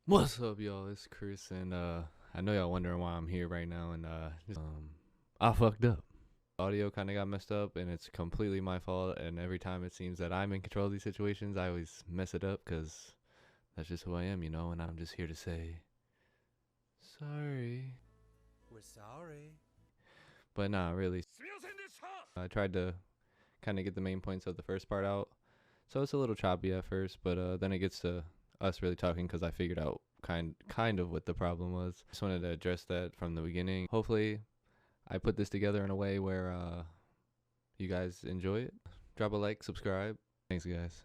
What's up, y'all? It's Kris, and I know y'all wondering why I'm here right now, and I fucked up. Audio kind of got messed up, and it's completely my fault. And every time it seems that I'm in control of these situations, I always mess it up because that's just who I am, you know. And I'm just here to say sorry. We're sorry. But nah, really, I tried to kind of get the main points of the first part out, so it's a little choppy at first, but then it gets to us really talking because I figured out kind of what the problem was. Just wanted to address that from the beginning. Hopefully, I put this together in a way where you guys enjoy it. Drop a like, subscribe. Thanks, guys.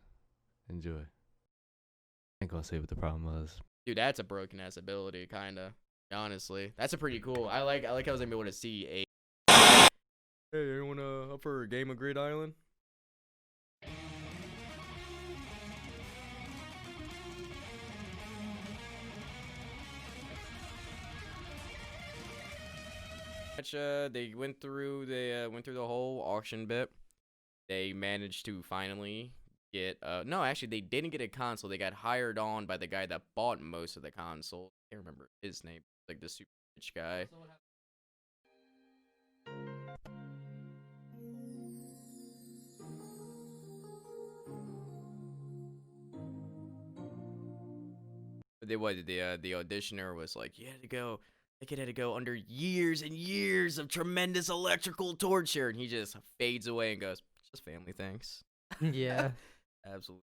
Enjoy. I ain't gonna say what the problem was. Dude, that's a broken ass ability, kinda. Honestly, that's a pretty cool. I like how I was able to see a. Hey, anyone up for a game of Grid Island? They went through the whole auction bit. They managed to finally get no, actually they didn't get a console. They got hired on by the guy that bought most of the console. I can't remember his name, like the super rich guy. They what the auditioner was like, you had to go. The kid had to go under years and years of tremendous electrical torture, and he just fades away and goes, "It's just family things." Yeah. Absolutely.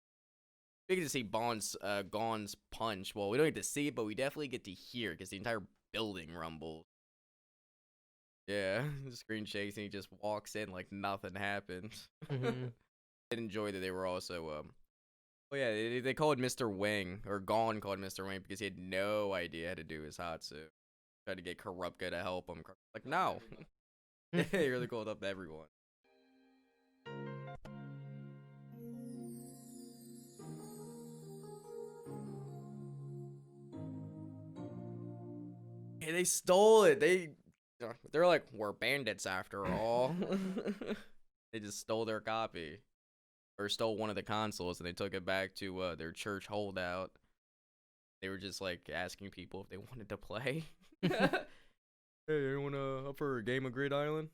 We get to see Gon's punch. Well, we don't get to see it, but we definitely get to hear because the entire building rumbles. Yeah, the screen shakes and he just walks in like nothing happened. Mm-hmm. I did enjoy that they were also oh yeah, they called Mr. Wing, or Gon called Mr. Wing because he had no idea how to do his hot suit. Tried to get Karupka to help him. Like, no. He really called up everyone. Hey, they stole it. They're like, we're bandits after all. They just stole their copy. Or stole one of the consoles and they took it back to their church holdout. They were just like asking people if they wanted to play. Hey, anyone up for a game of Grid Island?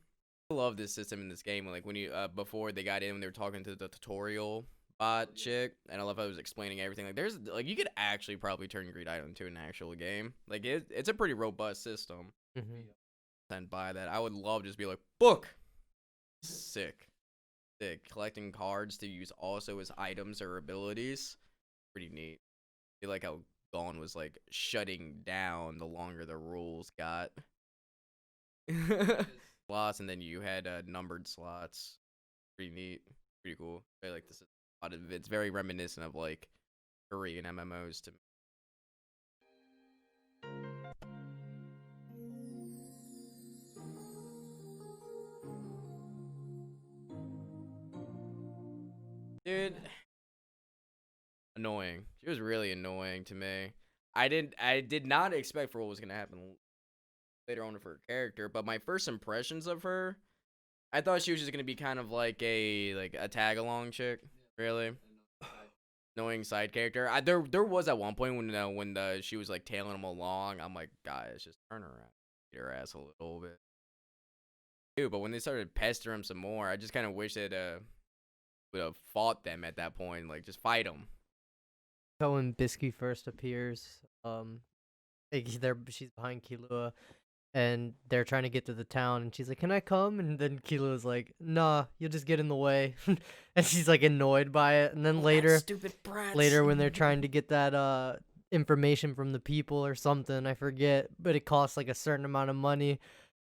I love this system in this game. Like when you before they got in, when they were talking to the tutorial bot chick, and I love how it was explaining everything. Like there's like you could actually probably turn Grid Island into an actual game. Like it's a pretty robust system. Mm-hmm. And by that, I would love to just be like book. Sick. Collecting cards to use also as items or abilities, pretty neat. I feel like how Gon was like shutting down the longer the rules got. Slots, and then you had numbered slots. Pretty neat, pretty cool. I like this. A lot of it's very reminiscent of like Korean MMOs to me. Dude, annoying. She was really annoying to me. I did not expect for what was gonna happen later on with her character, but my first impressions of her, I thought she was just gonna be kind of like a tag along chick, really. Annoying side character. There was at one point when she was like tailing him along. I'm like, guys, just turn around, get her ass a little bit. Dude, but when they started pestering him some more, I just kind of wish that would have fought them at that point. Like, just fight them. So when Bisky first appears, she's behind Killua, and they're trying to get to the town, and she's like, "Can I come?" And then Killua's like, "Nah, you'll just get in the way," and she's like annoyed by it. And then later, stupid brats. later when they're trying to get that information from the people or something, I forget, but it costs like a certain amount of money.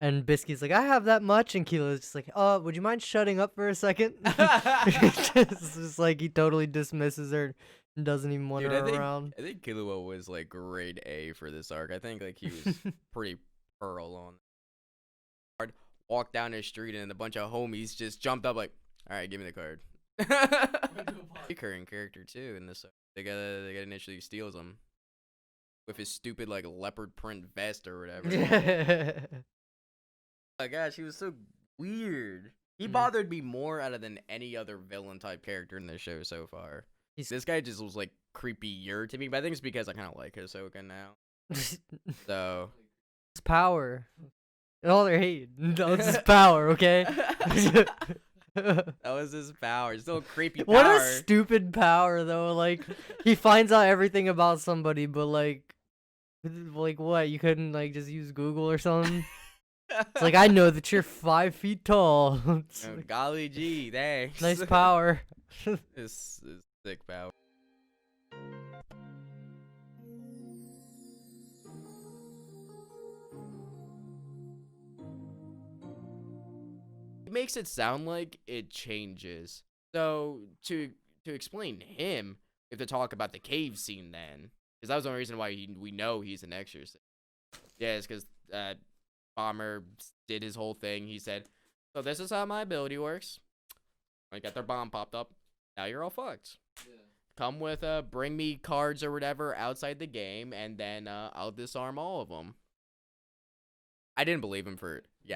And Biscuit's like, I have that much, and Kilo's just like, would you mind shutting up for a second? It's just like he totally dismisses her and doesn't even want her around. I think Killua was like grade A for this arc. I think like he was pretty pearl on. Walked down the street and a bunch of homies just jumped up like, all right, give me the card. Recurring character too in this arc. They got initially steals him with his stupid like leopard print vest or whatever. Oh my gosh, he was so weird. He bothered me more out of than any other villain type character in the show so far. This guy just was like creepier to me, but I think it's because I kind of like Hisoka now. So His power. All they hate. No, it's his power, okay? that was his power. Still creepy power. What a stupid power, though. Like, he finds out everything about somebody, but like what? You couldn't like just use Google or something? It's like, I know that you're 5 feet tall. It's like, Golly gee, thanks. nice power. This is sick power. It makes it sound like it changes. So to explain him, we have to talk about the cave scene then, because that was the only reason why we know he's an exorcist. Yeah, it's because Bomber did his whole thing. He said, "So this is how my ability works. I got their bomb popped up. Now you're all fucked. Yeah. Come with bring me cards or whatever outside the game, and then I'll disarm all of them." I didn't believe him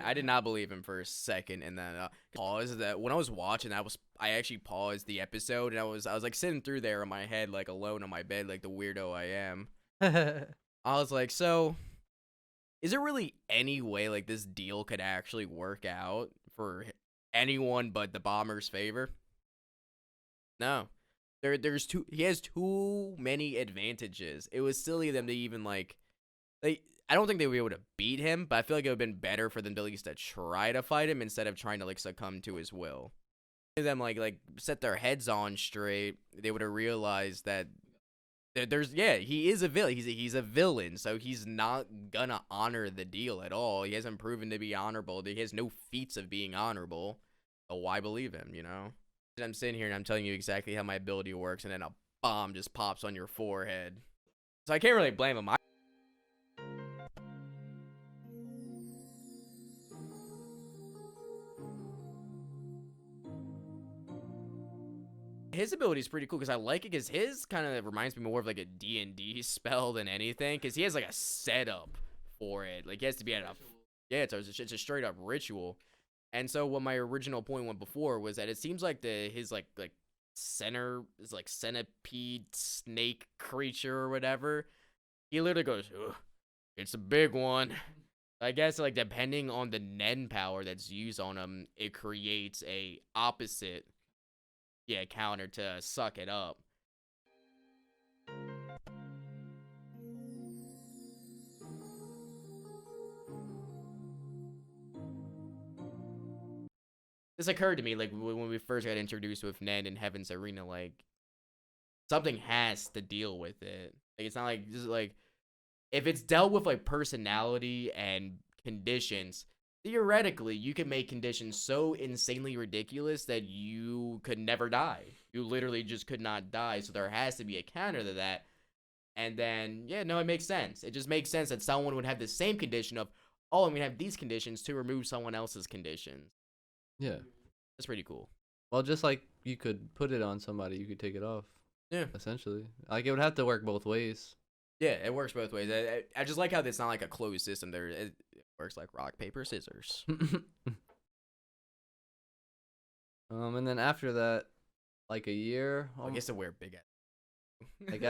I did not believe him for a second, and then pause that when I was watching. I actually paused the episode, and I was like sitting through there in my head, like alone on my bed, like the weirdo I am. I was like, so is there really any way like this deal could actually work out for anyone but the Bomber's favor? No. He has too many advantages. It was silly of them to even like I don't think they would be able to beat him, but I feel like it would have been better for them to at least try to fight him instead of trying to like succumb to his will. If them like set their heads on straight, they would have realized that he is a villain. He's a villain, so he's not gonna honor the deal at all. He hasn't proven to be honorable. He has no feats of being honorable. So why believe him, you know? I'm sitting here and I'm telling you exactly how my ability works, and then a bomb just pops on your forehead. So I can't really blame him. His ability is pretty cool because I like it because his kind of reminds me more of like a D&D spell than anything, because he has like a setup for it. Like he has to be at a it's a straight up ritual. And so what my original point went before was that it seems like his center is like centipede snake creature or whatever. He literally goes, "Ugh, it's a big one." I guess like depending on the Nen power that's used on him, it creates a opposite counter to suck it up. This occurred to me like when we first got introduced with Nen in Heaven's Arena, like something has to deal with it. Like it's not like just like if it's dealt with like personality and conditions, theoretically you can make conditions so insanely ridiculous that you could never die. You literally just could not die, so there has to be a counter to that. And then it makes sense. It just makes sense that someone would have the same condition of, oh, I'm gonna have these conditions to remove someone else's conditions. Yeah. That's pretty cool. Well, just like you could put it on somebody, you could take it off. Yeah. Essentially. Like, it would have to work both ways. Yeah, it works both ways. I just like how it's not like a closed system. It works like rock, paper, scissors. And then after that, like a year. I guess to wear big ass. Like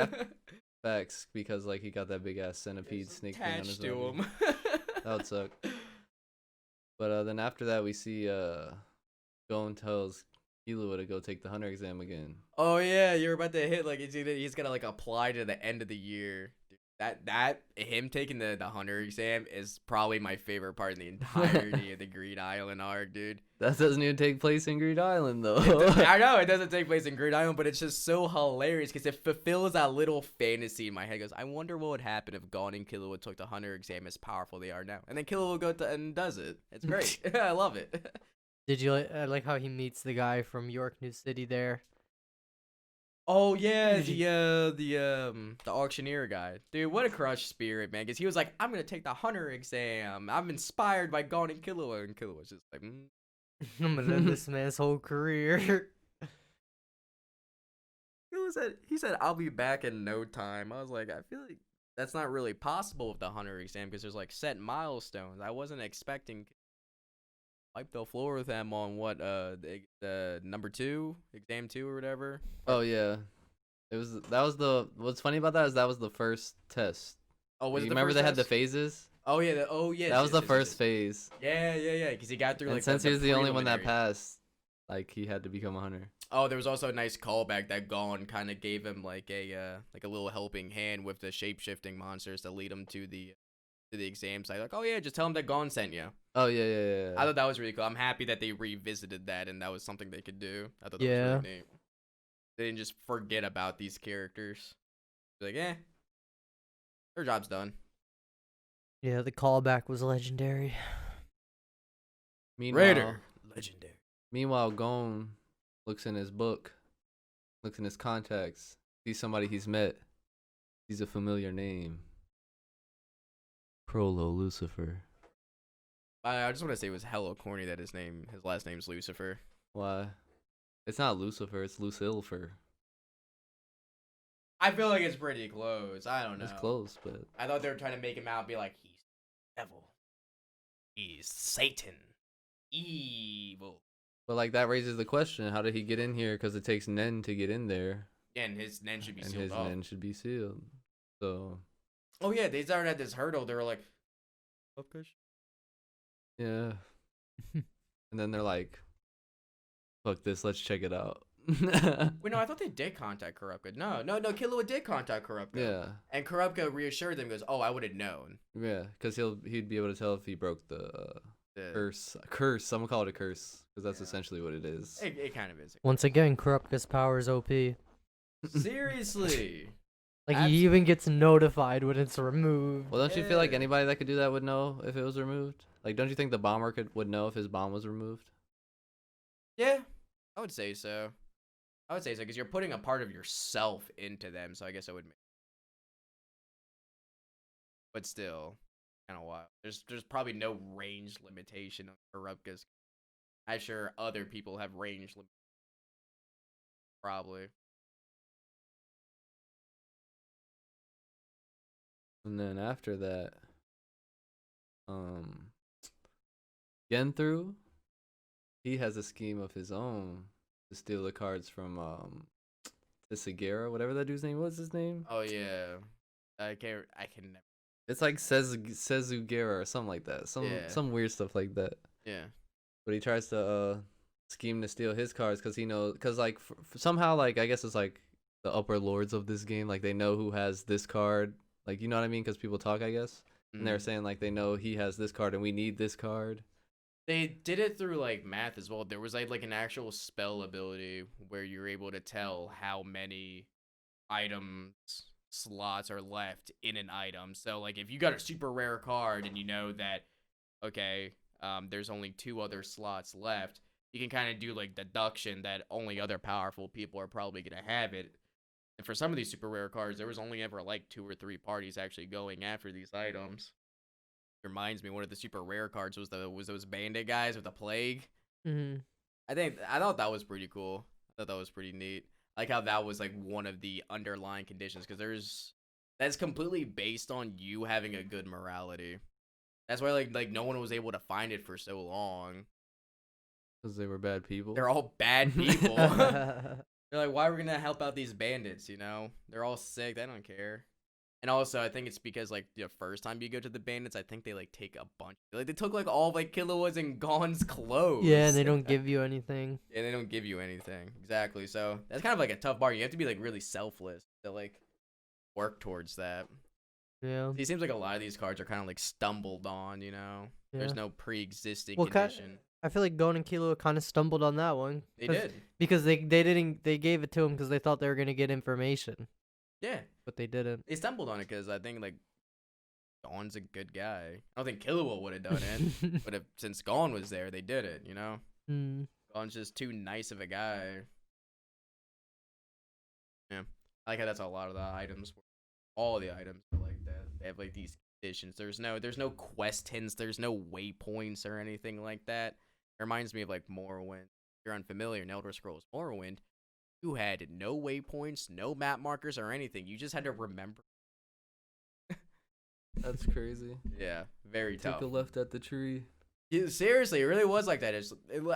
facts, because like he got that big ass centipede snake thing on his to body. him. That would suck. But then after that, we see Gon tells Killua to go take the hunter exam again. Oh yeah, you're about to hit like he's gonna like apply to the end of the year. Dude, that him taking the hunter exam is probably my favorite part in the entirety of the Green Island arc, dude. That doesn't even take place in Green Island though. I know it doesn't take place in Green Island, but it's just so hilarious because it fulfills that little fantasy in my head. It goes, I wonder what would happen if Gon and Killua took the hunter exam as powerful they are now, and then Killua will go and does it. It's great. I love it. Did you like how he meets the guy from York New City there? Oh yeah, the auctioneer guy, dude. What a crush spirit, man. Because he was like, I'm gonna take the hunter exam. I'm inspired by Gon and Killua, and Killua was just like, I'm gonna end this man's whole career. He said, I'll be back in no time. I was like, I feel like that's not really possible with the hunter exam because there's like set milestones. I wasn't expecting wipe the floor with them on what the number 2 exam 2 or whatever. Oh yeah. What's funny about that is that was the first test. Oh, was You it the remember first they had the test? phases? Oh yeah. Oh yes. That was yes, the yes, first yes. phase. Yeah. Because he got through And like since he was the only one that preliminary. passed, like he had to become a hunter. Oh, there was also a nice callback that Gon kind of gave him like a little helping hand with the shape shifting monsters to lead him to the exam site. Like, oh yeah, just tell him that Gon sent you. Oh yeah. I thought that was really cool. I'm happy that they revisited that and that was something they could do. I thought that Yeah. was really neat. They didn't just forget about these characters. Be like, their job's done. Yeah, the callback was legendary. Legendary. Meanwhile, Gon looks in his book, looks in his contacts, sees somebody he's met. Sees a familiar name. Prolo Lucifer. I just want to say it was hella corny that his last name's Lucifer. Why? It's not Lucifer, it's Lucilfer. I feel like it's pretty close. I don't know. It's close, but I thought they were trying to make him out be like, he's devil. He's Satan. Evil. but like that raises the question: how did he get in here? Because it takes Nen to get in there, Yeah, and his Nen should be and sealed his off. Nen should be sealed. So Oh yeah, they started at this hurdle. They were like, yeah, and then they're like, "Fuck this, let's check it out." wait, no, I thought they did contact Kurapika. No, Killua did contact Kurapika. Yeah, And Kurapika reassured them, goes, oh, I would have known. yeah, because he'd be able to tell if he broke the The- curse. I'm gonna call it a curse because that's Yeah. essentially what it is. It kind of is. Once again, Kurapika's power is OP. Seriously. Like Abs- he even gets notified when it's removed. Well, don't you feel like Yeah. anybody that could do that would know if it was removed? Like, don't you think the bomber would know if his bomb was removed? Yeah, I would say so. Because you're putting a part of yourself into them, so I guess I would make. But still, kind of wild. There's probably no range limitation on Kurapika's. I'm sure other people have range limit. Probably. And then after that, Genthru, he has a scheme of his own to steal the cards from Tisagera, whatever that dude's name was. His name? Oh yeah, I can never. It's like Sezugera or something like that. Some weird stuff like that. Yeah. But he tries to scheme to steal his cards because he knows, because like somehow, like I guess it's like the upper lords of this game, like they know who has this card, like, you know what I mean, because people talk, I guess, and they're saying like they know he has this card and we need this card. They did it through like math as well. There was like an actual spell ability where you're able to tell how many items slots are left in an item. So like if you got a super rare card and you know that, okay, there's only 2 other slots left, you can kind of do like deduction that only other powerful people are probably gonna have it. And for some of these super rare cards, there was only ever like 2 or 3 parties actually going after these items. Reminds me, one of the super rare cards was those bandit guys with the plague. Mm-hmm. I thought that was pretty cool. I thought that was pretty neat. I like how that was like one of the underlying conditions, because that's completely based on you having a good morality. That's why like no one was able to find it for so long. Because they were bad people. They're all bad people. They're like, why are we gonna help out these bandits? You know, they're all sick. They don't care. And also, I think it's because like the first time you go to the bandits, I think they like take a bunch. Like they took like all of like Killua's and Gon's clothes. Yeah, and they don't give you anything. Yeah, they don't give you anything. Exactly. So that's kind of like a tough bar. You have to be like really selfless to like work towards that. Yeah. See, it seems like a lot of these cards are kind of like stumbled on. You know, there's Yeah. no pre-existing Well, condition. I feel like Gon and Killua kind of stumbled on that one. They 'cause- did. Because they gave it to him because they thought they were gonna get information, Yeah, but they didn't. they stumbled on it because I think like Gon's a good guy. I don't think Killua would have done it, but since Gon was there, they did it. You know, Mm. Gon's just too nice of a guy. Yeah, I like how that's how a lot of the items. All the items are like that. They have like these conditions. There's no quest hints. There's no waypoints or anything like that. It reminds me of like Morrowind. If you're unfamiliar in Elder Scrolls Morrowind, you had no waypoints, no map markers or anything. You just had to remember. That's crazy. Yeah, very Take tough. a left at the tree. Yeah, seriously, it really was like that.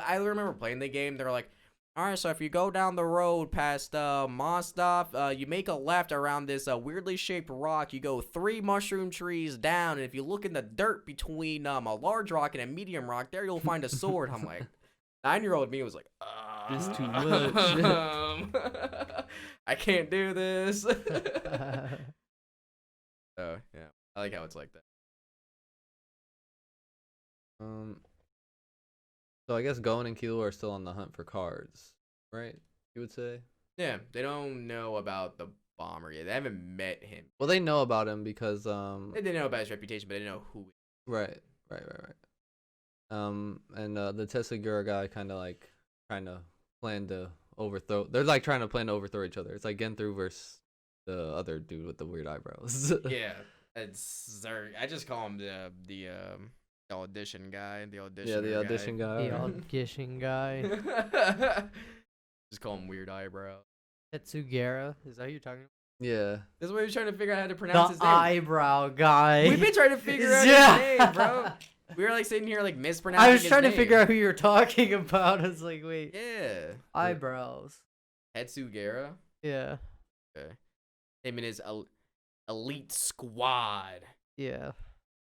I remember playing the game. They're like, All right, so if you go down the road past Mostov, you make a left around this weirdly shaped rock. You go 3 mushroom trees down, and if you look in the dirt between a large rock and a medium rock, there you'll find a sword. I'm like, 9-year-old me was like, This too much. I can't do this. So yeah, I like how it's like that. So I guess Gon and Killua are still on the hunt for cards, right? You would say. Yeah, they don't know about the bomber yet. They haven't met him. Well, they know about him because They know about his reputation, but they don't know who. Right. And the Tesla guy kind of like trying to plan to overthrow. They're like trying to plan to overthrow each other. It's like Genthru versus the other dude with the weird eyebrows. Yeah, it's I just call him the audition guy. The audition. Yeah, the audition guy. The audition guy. Just call him weird eyebrow. Tetsugera. Is that who you're talking about? Yeah. That's why we're trying to figure out how to pronounce his The name. eyebrow guy. We've been trying to figure out Yeah. his name, bro. We were like sitting here like mispronouncing. I was his trying to name. figure out who you were talking about. I was like, wait. Yeah. Eyebrows. Hetsugera. Yeah. Okay. Him and his elite squad. Yeah.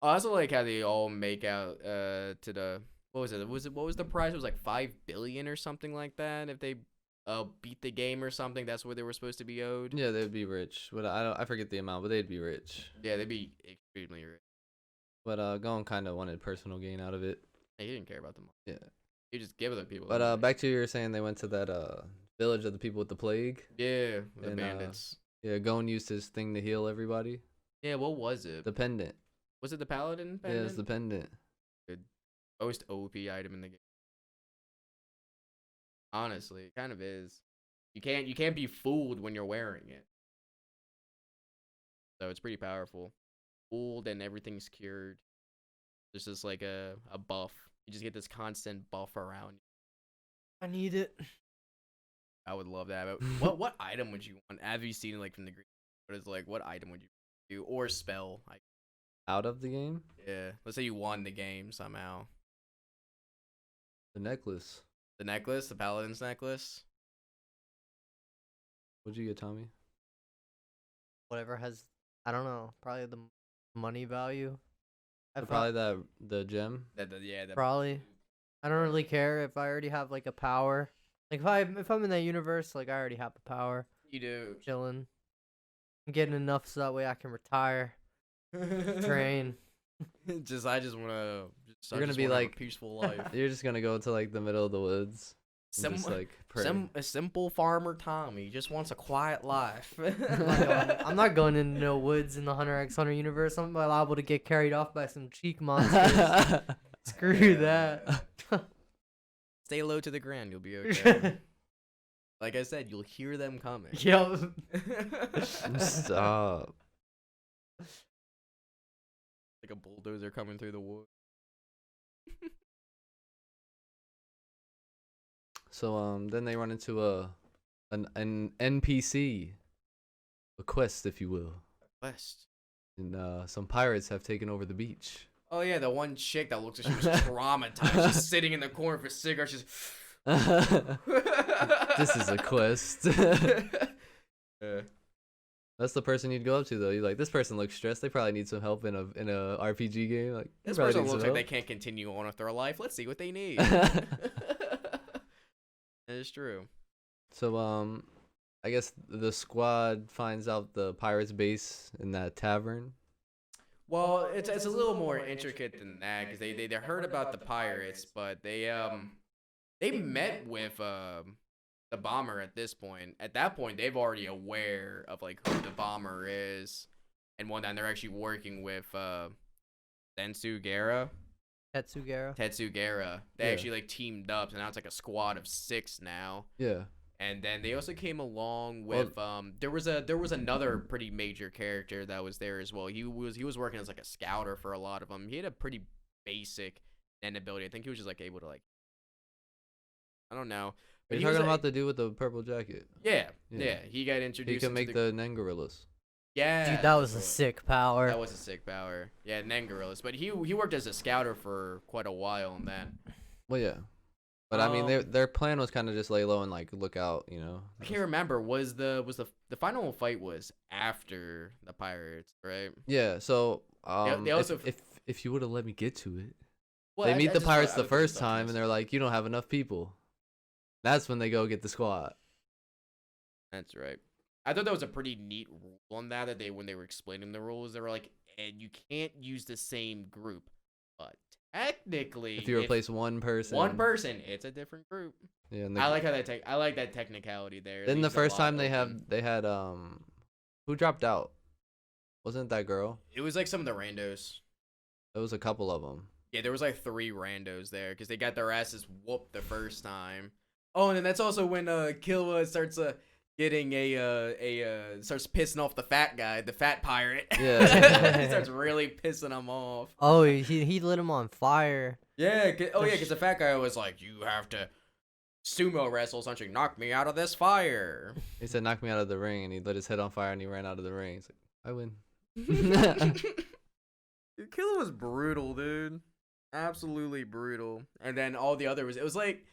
I also like how they all make out to the what was it? What was the prize? It was like 5 billion or something like that. If they beat the game or something, that's what they were supposed to be owed. Yeah, they'd be rich. But I forget the amount, but they'd be rich. Yeah, they'd be extremely rich. But Gon kind of wanted personal gain out of it. Hey, he didn't care about the money. Yeah. He just gave it to people. But back to you were saying they went to that village of the people with the plague. Yeah, the and, bandits. Yeah, Gon used his thing to heal everybody. Yeah, what was it? The pendant. Was it the paladin Yeah, pendant? it's the pendant. Most OP item in the game. Honestly, it kind of is. You can't be fooled when you're wearing it. So it's pretty powerful. Fooled and everything's cured. There's just like a buff. You just get this constant buff around you. I need it. I would love that. But what item would you want? Have you seen it like from the green? But it's like what item would you do or spell? Out of the game? Yeah. Let's say you won the game somehow. The necklace. The necklace, the paladin's necklace. What'd you get, Tommy? Whatever has, I don't know, probably the money value. Probably the gem. Yeah. Probably. I don't really care if I already have like a power. Like if I'm in that universe, like I already have a power. You do. Chilling. I'm getting enough so that way I can retire. Train. I just want to. You're gonna be like a peaceful life. You're just gonna go to like the middle of the woods. And just like pray. A simple farmer Tommy just wants a quiet life. I'm not going into no woods in the Hunter x Hunter universe. I'm liable to get carried off by some cheek monsters. Screw that. Stay low to the ground, you'll be okay. Like I said, you'll hear them coming. Yup. Stop. Like a bulldozer coming through the wood. So then they run into an NPC, a quest, if you will. West. And some pirates have taken over the beach. Oh yeah, the one chick that looks like she was traumatized. She's sitting in the corner for cigarettes. She's. This is a quest. Yeah. That's the person you'd go up to though. You're like, this person looks stressed. They probably need some help in a RPG game. Like This person looks like they can't continue on with their life. Let's see what they need. That is true. So I guess the squad finds out the pirates' base in that tavern. Well, it's a little more intricate than that because they heard about the pirates, but they met with the bomber at this point. At that point, they've already aware of like who the bomber is and whatnot. They're actually working with Tetsugera. They Yeah. actually like teamed up, so now it's like a squad of 6 now. Yeah. And then they also came along with there was another pretty major character that was there as well. He was working as like a scouter for a lot of them. He had a pretty basic end ability. I think he was just like able to like I don't know. Are But you he was, talking about the dude with the purple jacket? yeah. Yeah. He got introduced. He can into make the Nengorillas. yeah. Dude, that was a cool. sick power. That was a sick power. Yeah, Nengorillas. But he worked as a scouter for quite a while and then. Well, yeah. But I mean, their plan was kind of just lay low and like look out, you know. I can't remember. Was the final fight was after the pirates, right? Yeah. So They also if you would have let me get to it, well, they I- meet I the just pirates thought- the I was first just time, and they're like, you don't have enough people. That's when they go get the squad. That's right. I thought that was a pretty neat rule on that they when they were explaining the rules, they were like, and you can't use the same group. But technically, If you replace one person, it's a different group. yeah. And I like how I like that technicality there. then Leaves the a first lot time open. they had who dropped out? Wasn't it that girl? It was like some of the randos. There was a couple of them. Yeah, there was like 3 randos there because they got their asses whooped the first time. Oh, and then that's also when Killua starts getting starts pissing off the fat guy, the fat pirate. Yeah. He starts really pissing him off. Oh, he lit him on fire. Yeah, because the fat guy was like, "You have to sumo wrestle something, knock me out of this fire." He said, "Knock me out of the ring," and he lit his head on fire, and he ran out of the ring. He's like, "I win." Dude, Killua was brutal, dude. Absolutely brutal. And then all the other it was like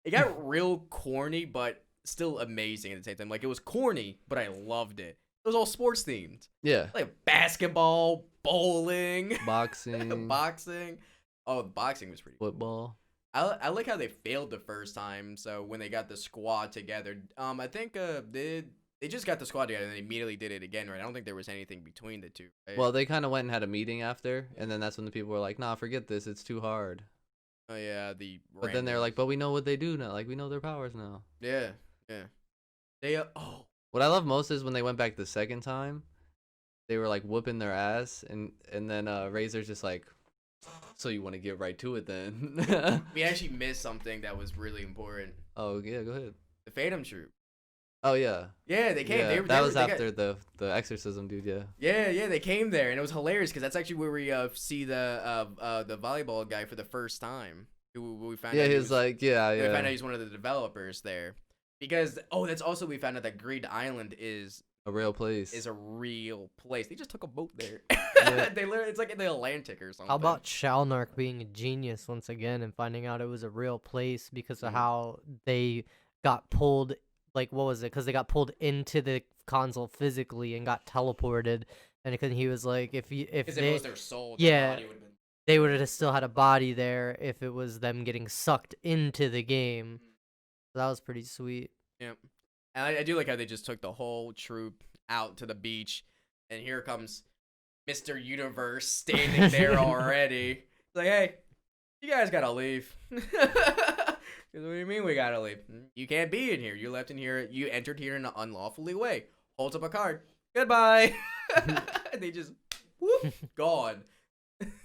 it got real corny, but still amazing at the same time. Like it was corny, but I loved it. It was all sports themed, Yeah. like basketball, bowling, Boxing, boxing. Oh, the boxing was pretty. football. I like how they failed the first time. So when they got the squad together, I think they just got the squad together and they immediately did it again, right? I don't think there was anything between the two. Right? Well, they kind of went and had a meeting after, and then that's when the people were like, "Nah, forget this. It's too hard." oh yeah, But then they're like, "But we know what they do now. Like we know their powers now." yeah. They What I love most is when they went back the second time, they were like whooping their ass, and then Razor's just like, "So you want to get right to it then?" we actually missed something that was really important. Oh yeah, go ahead. The Phantom Troop. Oh yeah. Yeah, they came. Yeah, They that was they got- after the exorcism, dude. Yeah. Yeah, they came there, and it was hilarious because that's actually where we see the volleyball guy for the first time. We found Yeah, out he was like, yeah, we found out yeah, he's one of the developers there. Because that's also we found out that Greed Island is a real place. a real place. They just took a boat there. Yeah. They literally it's like in the Atlantic or something. How about Shalnark being a genius once again and finding out it was a real place because of how they got pulled? Like, what was it? Because they got pulled into the console physically and got teleported. And because he was like, if because they it was their soul, yeah. their body would have been. they would have still had a body there if it was them getting sucked into the game. So that was pretty sweet. Yeah, and I do like how they just took the whole troop out to the beach, and here comes Mr. Universe standing there already. It's like, hey, you guys gotta leave. What do you mean we gotta leave? You can't be in here. You left in here. You entered here in an unlawfully way. Holds up a card. Goodbye. And they just whoop gone.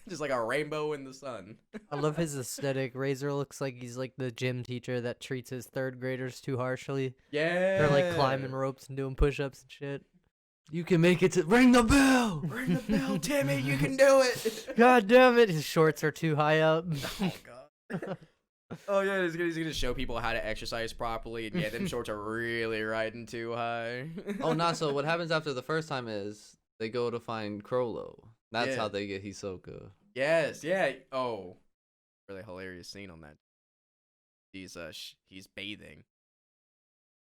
Just like a rainbow in the sun. I love his aesthetic. Razor looks like he's like the gym teacher that treats his 3rd graders too harshly. Yeah. They're like climbing ropes and doing push-ups and shit. You can make it to ring the bell. Ring the bell, Timmy. You can do it. God damn it, his shorts are too high up. Oh god. Oh yeah, he's gonna show people how to exercise properly, and yeah, them shorts are really riding too high. Oh, not so. What happens after the first time is they go to find Crollo. That's Yeah. how they get Hisoka. Yes, yeah. Oh, really hilarious scene on that. He's bathing.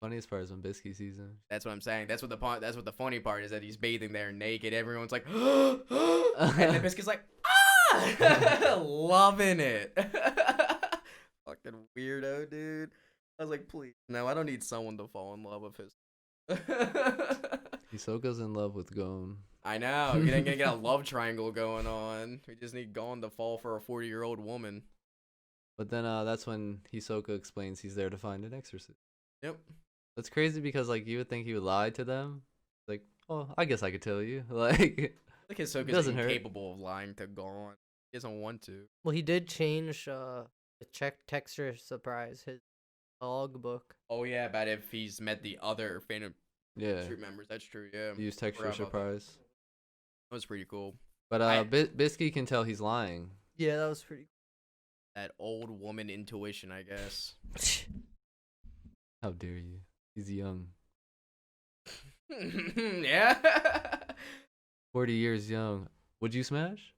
Funniest part is when Bisky sees him. That's what I'm saying. That's what the funny part is that he's bathing there naked. Everyone's like, and then Biscuit's like, ah, loving it. Fucking weirdo, dude. I was like, please, no, I don't need someone to fall in love with his. Hisoka's in love with Gon. I know. We're gonna get a love triangle going on. We just need Gon to fall for a 40-year-old woman. But then that's when Hisoka explains he's there to find an exorcist. Yep. That's crazy because like you would think he would lie to them. Like, oh, I guess I could tell you. Like, Like Hisoka's doesn't hurt. incapable of lying to Gon. He doesn't want to. Well, he did change the texture surprise, his logbook. Oh yeah, about if he's met the other Phantom yeah, Troop members. That's true. Yeah. use texture Forgot about that. surprise. That was pretty cool. But I- Bisky can tell he's lying. Yeah, that was pretty That old woman intuition, I guess. How dare you? He's young. Yeah. 40 years young. Would you smash?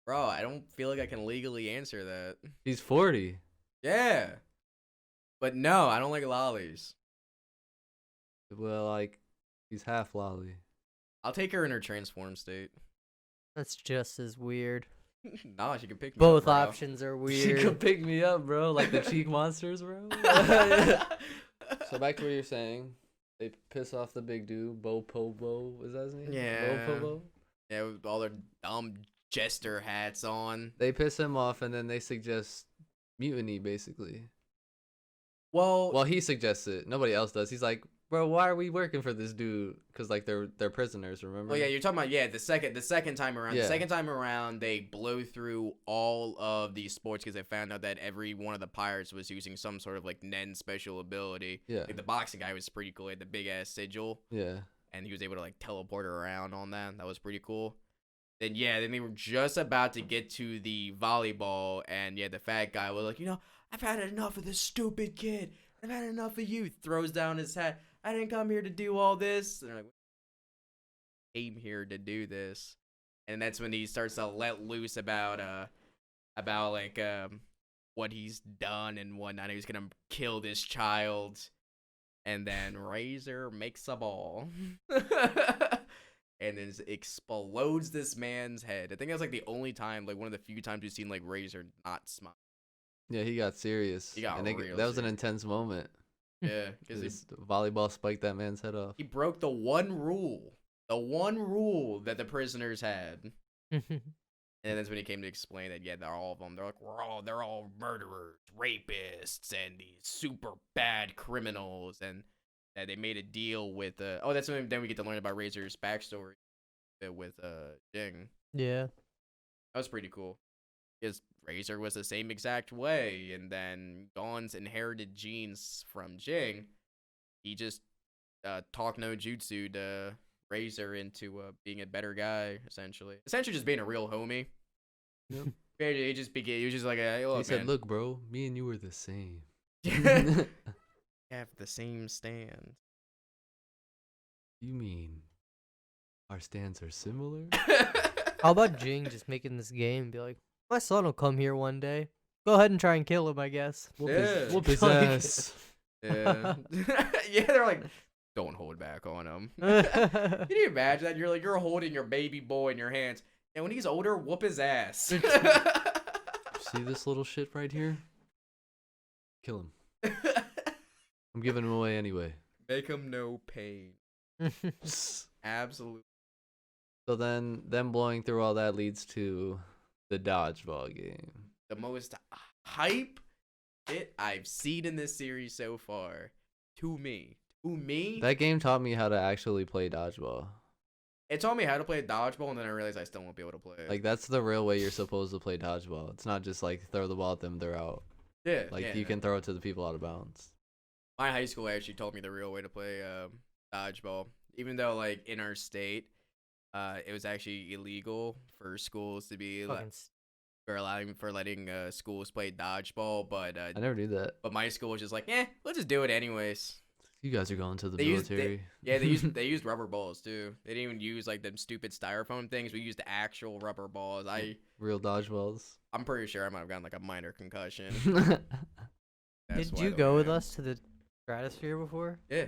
Bro, I don't feel like I can legally answer that. He's 40. Yeah. But no, I don't like lollies. Well, like, he's half lolly. I'll take her in her transform state. That's just as weird. Nah, she can pick me Both up, bro. options are She weird. could pick me up, bro, like the cheek monsters, bro. So back to what you're saying. They piss off the big dude, Bo Pobo. Is that his name? Yeah. Bo Pobo. Yeah, with all their dumb jester hats on. They piss him off, and then they suggest mutiny, basically. Well, He suggests it. Nobody else does. He's like, bro, why are we working for this dude? Because like they're prisoners. Remember? well, yeah, you're talking about the second time around. Yeah. The second time around, they blow through all of these sports because they found out that every one of the pirates was using some sort of like Nen special ability. Yeah. Like the boxing guy was pretty cool. He had the big ass sigil, Yeah. and he was able to like teleport around on that. That was pretty cool. Then they were just about to get to the volleyball, and the fat guy was like, I've had enough of this stupid kid. I've had enough of you. Throws down his hat. I didn't come here to do all this. And they're like, came here to do this. And that's when he starts to let loose about what he's done and whatnot. He was gonna kill this child. And then Razor makes a ball. And then explodes this man's head. I think that's like the only time, like one of the few times we've seen like Razor not smile. Yeah, he got serious. He got and real that was an serious. intense moment. Yeah, because This volleyball spiked that man's head off. he broke the one rule that the prisoners had. And that's when he came to explain that they're all of them. They're like they're all murderers, rapists, and these super bad criminals, and that they made a deal with. That's when then we get to learn about Razor's backstory with Jing. Yeah. That was pretty cool. His Razor was the same exact way, and then Gon's inherited genes from Jing. He just talked no jutsu to Razor into being a better guy, essentially. Essentially, just being a real homie. Yep. He was just like hey, look, He said, man. "Look, bro, me and you were the same." Have the same stand. You mean our stands are similar? How about Jing just making this game and be like, my son will come here one day. Go ahead and try and kill him, I guess. Whoop his Like- ass. Yeah. They're like, don't hold back on him. Can you imagine that? You're holding your baby boy in your hands, and when he's older, whoop his ass. See this little shit right here? Kill him. I'm giving him away anyway. Make him no pain. Absolutely. So then, them blowing through all that leads to the dodgeball game. The most hype shit I've seen in this series so far. To me. That game taught me how to actually play dodgeball. It taught me how to play dodgeball, and then I realized I still won't be able to play it. Like, that's the real way you're supposed to play dodgeball. It's not just like throw the ball at them, they're out. yeah, Like, yeah. you can throw it to the people out of bounds. My high school actually told me the real way to play dodgeball. Even though, like, in our state, it was actually illegal for schools to be Fucking for letting schools play dodgeball, but I never knew that. but my school was just like, we'll just do it anyways. You guys are going to the They used- military. They used rubber balls too. They didn't even use like them stupid styrofoam things. We used actual rubber balls. Real dodgeballs. I'm pretty sure I might have gotten like a minor concussion. That's Did why you the go way with I- us to the stratosphere before? Yeah,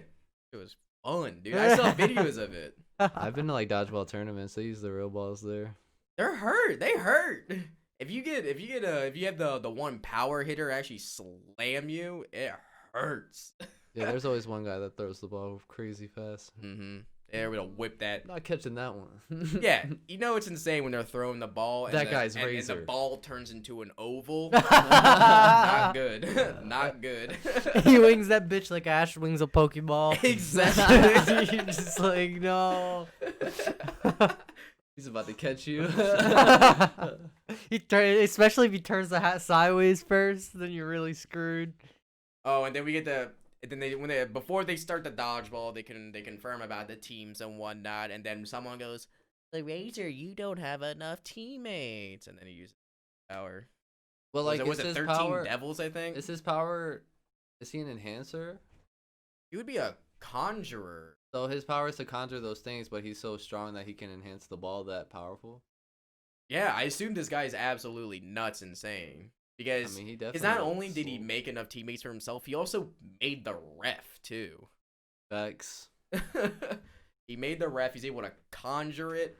it was fun, dude. I saw videos of it. I've been to like dodgeball tournaments. They use the real balls there. They're hurt. They hurt. If you have the one power hitter actually slam you, it hurts. Yeah, there's always one guy that throws the ball crazy fast. Mm-hmm. They're able to whip that. Not catching that one. Yeah, it's insane when they're throwing the ball. And That the, guy's and the Razor. ball turns into an oval. Not good. Not good. He wings that bitch like Ash wings a Pokeball. Exactly. You're just like, no. He's about to catch you. Especially if he turns the hat sideways first, then you're really screwed. Oh, and then we get before they start the dodgeball, they confirm about the teams and whatnot, and then someone goes, "The Razor, you don't have enough teammates," and then he uses power. Well, like, was is it his 13 power? devils? I think Is his power? Is he an enhancer? he would be a conjurer. So his power is to conjure those things, but he's so strong that he can enhance the ball that powerful. Yeah, I assume this guy is absolutely nuts insane. Because he not definitely only did he sold. make enough teammates for himself, he also made the ref too. Facts. He made the ref. He's able to conjure it,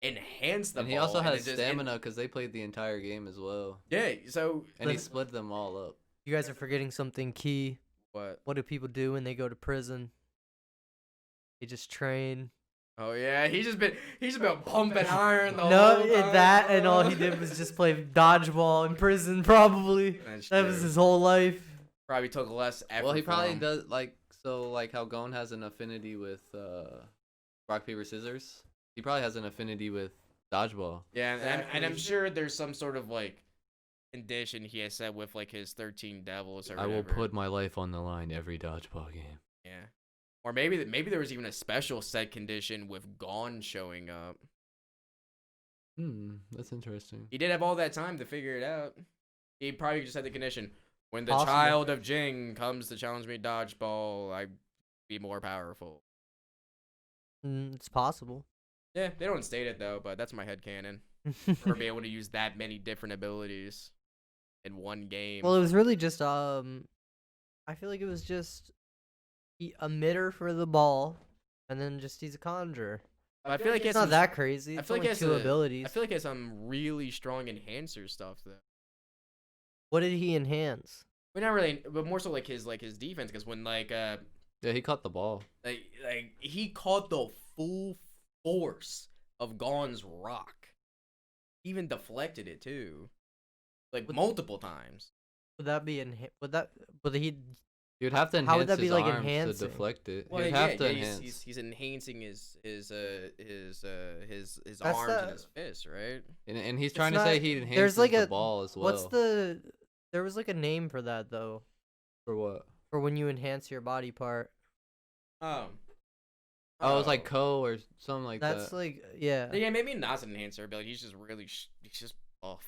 enhance the And ball. he also and has it just- stamina because they played the entire game as well. Yeah, so And he Let's- split them all up. You guys are forgetting something key. what? What do people do when they go to prison? They just train. Oh yeah, he's just been pumping iron the No, whole time. that and all he did was just play dodgeball in prison. Probably That's that was true. his whole life. Probably took less effort. Well, he for probably him. does like how Gon has an affinity with rock paper scissors. He probably has an affinity with dodgeball. Yeah, and I'm Exactly. sure there's some sort of like condition he has set with like his 13 devils or I whatever. will put my life on the line every dodgeball game. Yeah. Or maybe there was even a special set condition with Gon showing up. That's interesting. He did have all that time to figure it out. He probably just had the condition. When the Possible. child of Jing comes to challenge me dodgeball, I be more powerful. It's possible. Yeah, they don't state it though, but that's my headcanon. For be able to use that many different abilities in one game. Well, it was really just I feel like it was just a emitter for the ball, and then just he's a conjurer. I feel like he It's has not some, that crazy. I It's feel like only he has two a- abilities. I feel like he has some really strong enhancer stuff though. What did he enhance? But not really, but more so like his defense. Because when Yeah, he caught the ball. like he caught the full force of Gon's rock, even deflected it too, like multiple times. Would that be Would he? You'd have to enhance How would that be, his like, arms enhancing? to deflect it. Well, You'd yeah, have to yeah, enhance. he's enhancing his That's arms the- and his fists, right? And he's It's trying to say not- he enhances there's like the a ball as well. What's the? There was like a name for that though, For what? for when you enhance your body part. Oh, Oh, it was like or something like That's that. like yeah. yeah, maybe not an enhancer, but like, he's just really he's just buff.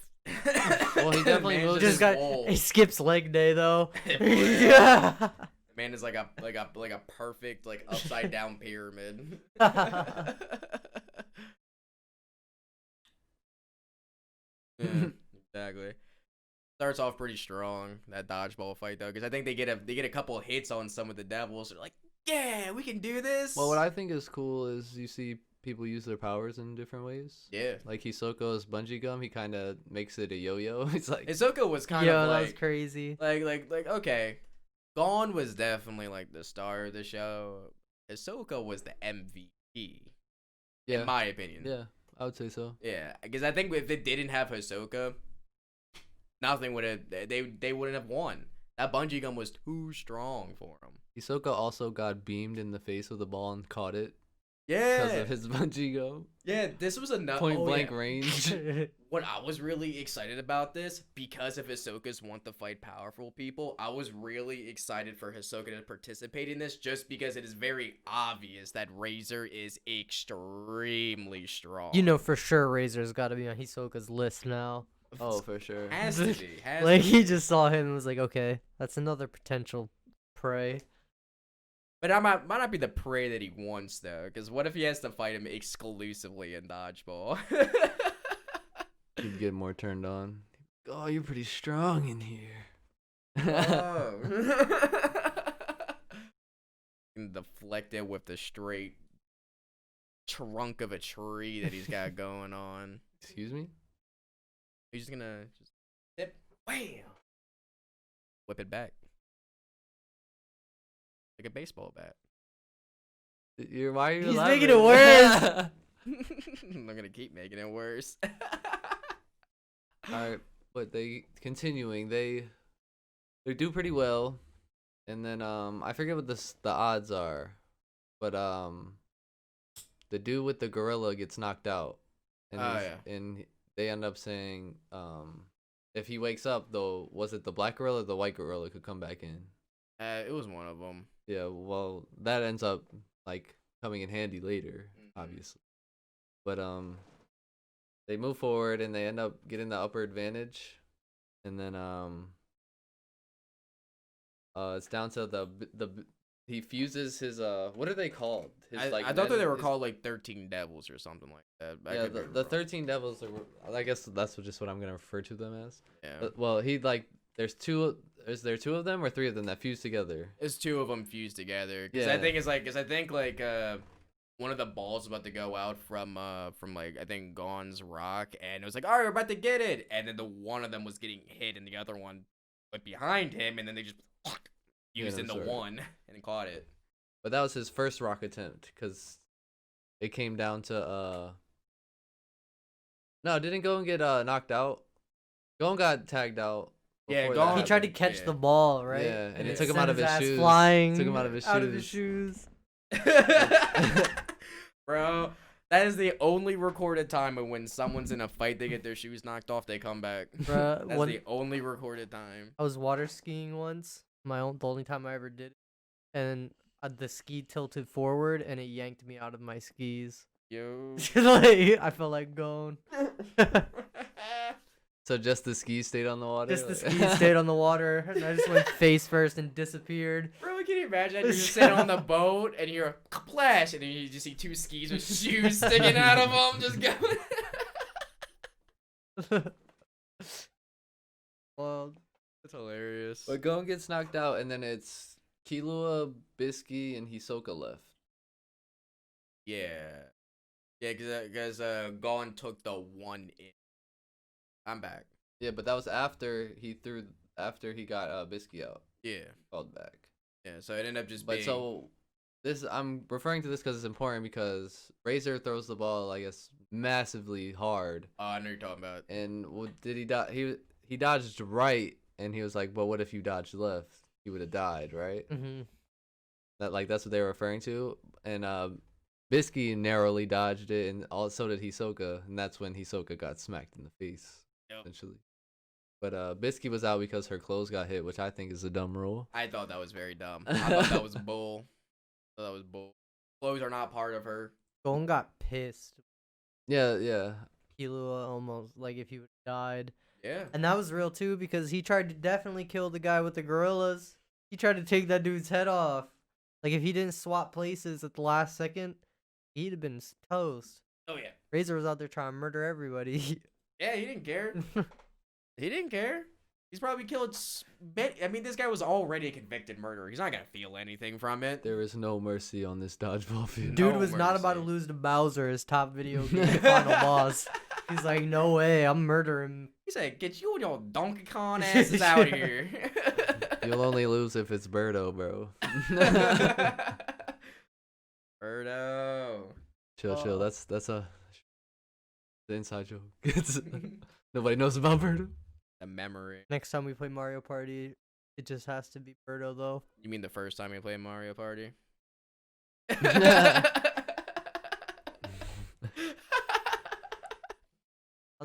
Well, he definitely Man's moves Just his got swole. he skips leg day though. Yeah. Man is like a perfect like upside down pyramid. Yeah, exactly. Starts off pretty strong, that dodgeball fight though, because I think they get a couple of hits on some of the devils. They're like, yeah, we can do this. Well, what I think is cool is you see people use their powers in different ways. Yeah, Like Hisoko's bungee gum, he kind of makes it a yo-yo. It's like Izuku was kind Yo, of that was like crazy. like okay, Gon was definitely like the star of the show. Hisoka was the MVP, yeah, in my opinion. yeah, I would say so. Yeah, because I think if they didn't have Hisoka, nothing would have. They wouldn't have won. That bungee gum was too strong for him. Hisoka also got beamed in the face with the ball and caught it because Yeah, of his bungee gum. yeah. This was enough. Point blank range. What I was really excited about this, because if Hisoka's want to fight powerful people, I was really excited for Hisoka to participate in this, just because it is very obvious that Razor is extremely strong. You know for sure Razor's got to be on Hisoka's list now. Oh, for sure. has to be. Has Like to he be. just saw him and was like, okay, that's another potential prey. But I might not be the prey that he wants though, because what if he has to fight him exclusively in dodgeball? He'd get more turned on. Oh, you're pretty strong in here. Oh. And deflect it with the straight trunk of a tree that he's got going on. Excuse me? He's just gonna zip, wham, whip it back like a baseball bat. Why are you He's making it elaborating? I'm gonna keep making it worse. Alright, but they do pretty well. And then I forget what the odds are. But the dude with the gorilla gets knocked out. And Oh, and they end up saying if he wakes up though, was it the black gorilla or the white gorilla could come back in? It was one of them. Yeah, well, that ends up like coming in handy later, obviously. But they move forward and they end up getting the upper advantage, and then it's down to the he fuses his what are they called? His I thought that they were called like 13 Devils or something like that. I Yeah, could be the wrong. 13 Devils are, I guess that's just what I'm gonna refer to them as. Yeah. Well, he like there's two. Is there two of them or three of them that fuse together? It's two of them fused together. Cause Yeah. I think one of the balls was about to go out from like I think Gon's rock, and it was like, all right, we're about to get it, and then the one of them was getting hit, and the other one went behind him, and then they just fused into one and caught it. But that was his first rock attempt because it came down to no, didn't Gon get knocked out? Gon got tagged out. Yeah, before Gon- that He tried to happened. catch Yeah. the ball, right? Yeah, and it it took him sent out of his ass shoes. flying Took him out of his shoes. Bro, that is the only recorded time when someone's in a fight, they get their shoes knocked off, they come back. Bruh, That's one- the only recorded time. I was water skiing once. The only time I ever did it. And the ski tilted forward and it yanked me out of my skis. Yo. Like, I felt like going. So just the skis stayed on the water. Just the like- skis stayed on the water, and I just went face first and disappeared. Bro, can you imagine? You're just sitting on the boat and you're a splash, and then you just see two skis with shoes sticking out of them, just going. Well, That's hilarious. But Gon gets knocked out, and then it's Killua, Bisky, and Hisoka left. Yeah. Yeah, because Gon took the one in. I'm back. Yeah, but that was after he got Bisky out. Yeah. Called back. Yeah, so it ended up just But being... so this I'm referring to this because it's important because Razor throws the ball, I guess, massively hard. Oh, I know you're talking about. And did he die? He dodged right, and he was like, "But what if you dodged left? He would have died, right?" mm-hmm. That's what they were referring to. And Bisky narrowly dodged it, and so did Hisoka, and that's when Hisoka got smacked in the face, essentially. But Bisky was out because her clothes got hit, which I think is a dumb rule. I thought that was very dumb. I thought that was bull. I thought that was bull. Clothes are not part of her. Gon got pissed. Yeah. Killua almost, like, if he would have died. Yeah. And that was real, too, because he tried to definitely kill the guy with the gorillas. He tried to take that dude's head off. Like, if he didn't swap places at the last second, he'd have been toast. Oh, yeah. Razor was out there trying to murder everybody. Yeah, he didn't care. He didn't care. He's probably killed... I mean, this guy was already a convicted murderer. He's not going to feel anything from it. There is no mercy on this dodgeball field. Dude No was not about to mercy. lose to Bowser, his top video game final boss. He's like, no way, I'm murdering. He said, get you and your Donkey Kong asses out here. You'll only lose if it's Birdo, bro. Birdo. Chill. That's the inside joke. Nobody knows about Birdo. The memory. Next time we play Mario Party, it just has to be Birdo, though. You mean the first time we played Mario Party? I'm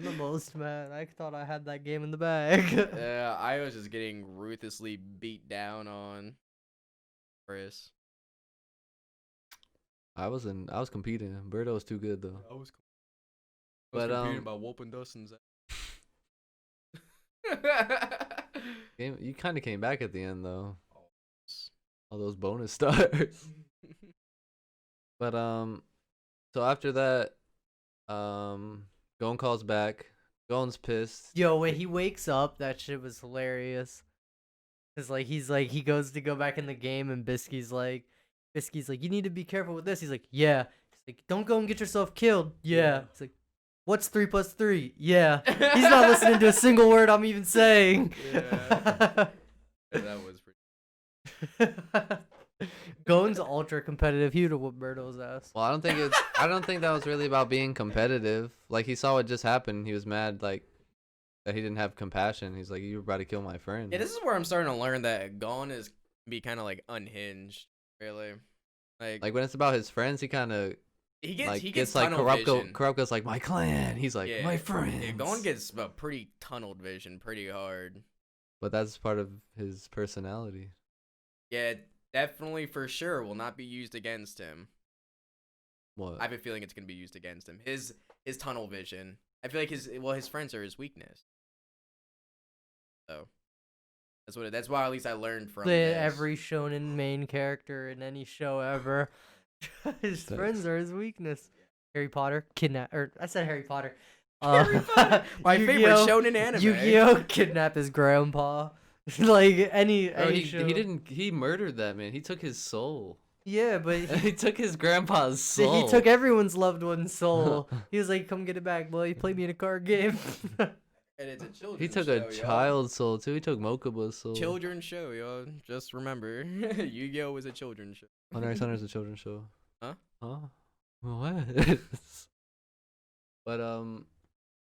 the most, man. I thought I had that game in the bag. Yeah, I was just getting ruthlessly beat down on Kris. I was competing. Birdo was too good though. I was But, competing by whooping Dustin's You kind of came back at the end though. All those bonus stars. But so after that, Gon calls back. Gon's pissed. Yo, when he wakes up, that shit was hilarious. Cause like he goes to go back in the game, and Bisky's like, you need to be careful with this. He's like, yeah. He's like, don't go and get yourself killed. Yeah. He's like, what's 3 + 3? Yeah. He's not listening to a single word I'm even saying. Yeah. That was pretty. Gon's ultra competitive. He would have whooped Birdo's ass. Well, I don't think that was really about being competitive. Like he saw what just happened. He was mad like that he didn't have compassion. He's like, you were about to kill my friend. Yeah, this is where I'm starting to learn that Gon is be kind of like unhinged, really. Like when it's about his friends, he kind of he gets like he gets like tunnel vision. Kurapka's like my clan. He's like Yeah, my friends. Yeah, Gon gets a pretty tunneled vision, pretty hard. But that's part of his personality. Yeah, definitely for sure will not be used against him. What? I have a feeling it's gonna be used against him. His tunnel vision. I feel like his friends are his weakness. So That's why at least I learned from The this. every shonen main character in any show ever. His friends are his weakness. Harry Potter kidnap, or I said Harry Potter. Harry Potter, my favorite Yu-Gi-Oh! shonen anime. Yu-Gi-Oh! Kidnap his grandpa. Like any Bro, show. he murdered that man. He took his soul. Yeah, but He took his grandpa's soul. he took everyone's loved one's soul. He was like, "Come get it back, boy. Play me in a card game." And it's a children's He took show, a child's soul too. He took Mokuba's soul. Children's show, yo. Just remember, Yu-Gi-Oh was a children's show. Hunter x Hunter's a children's show. Huh? Huh? What? But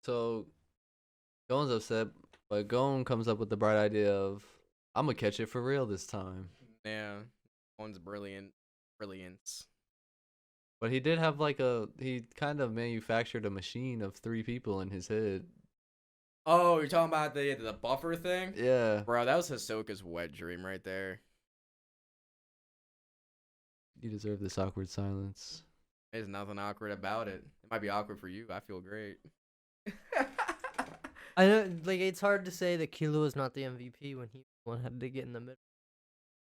so Gon's upset, but Gon comes up with the bright idea of, I'm gonna catch it for real this time. Yeah, one's brilliance. But he did have he kind of manufactured a machine of 3 people in his head. Oh, you're talking about the buffer thing? Yeah. Bro, that was Hisoka's wet dream right there. You deserve this awkward silence. There's nothing awkward about it. It might be awkward for you. I feel great. I know, like it's hard to say that Killua is not the MVP when he had to get in the middle.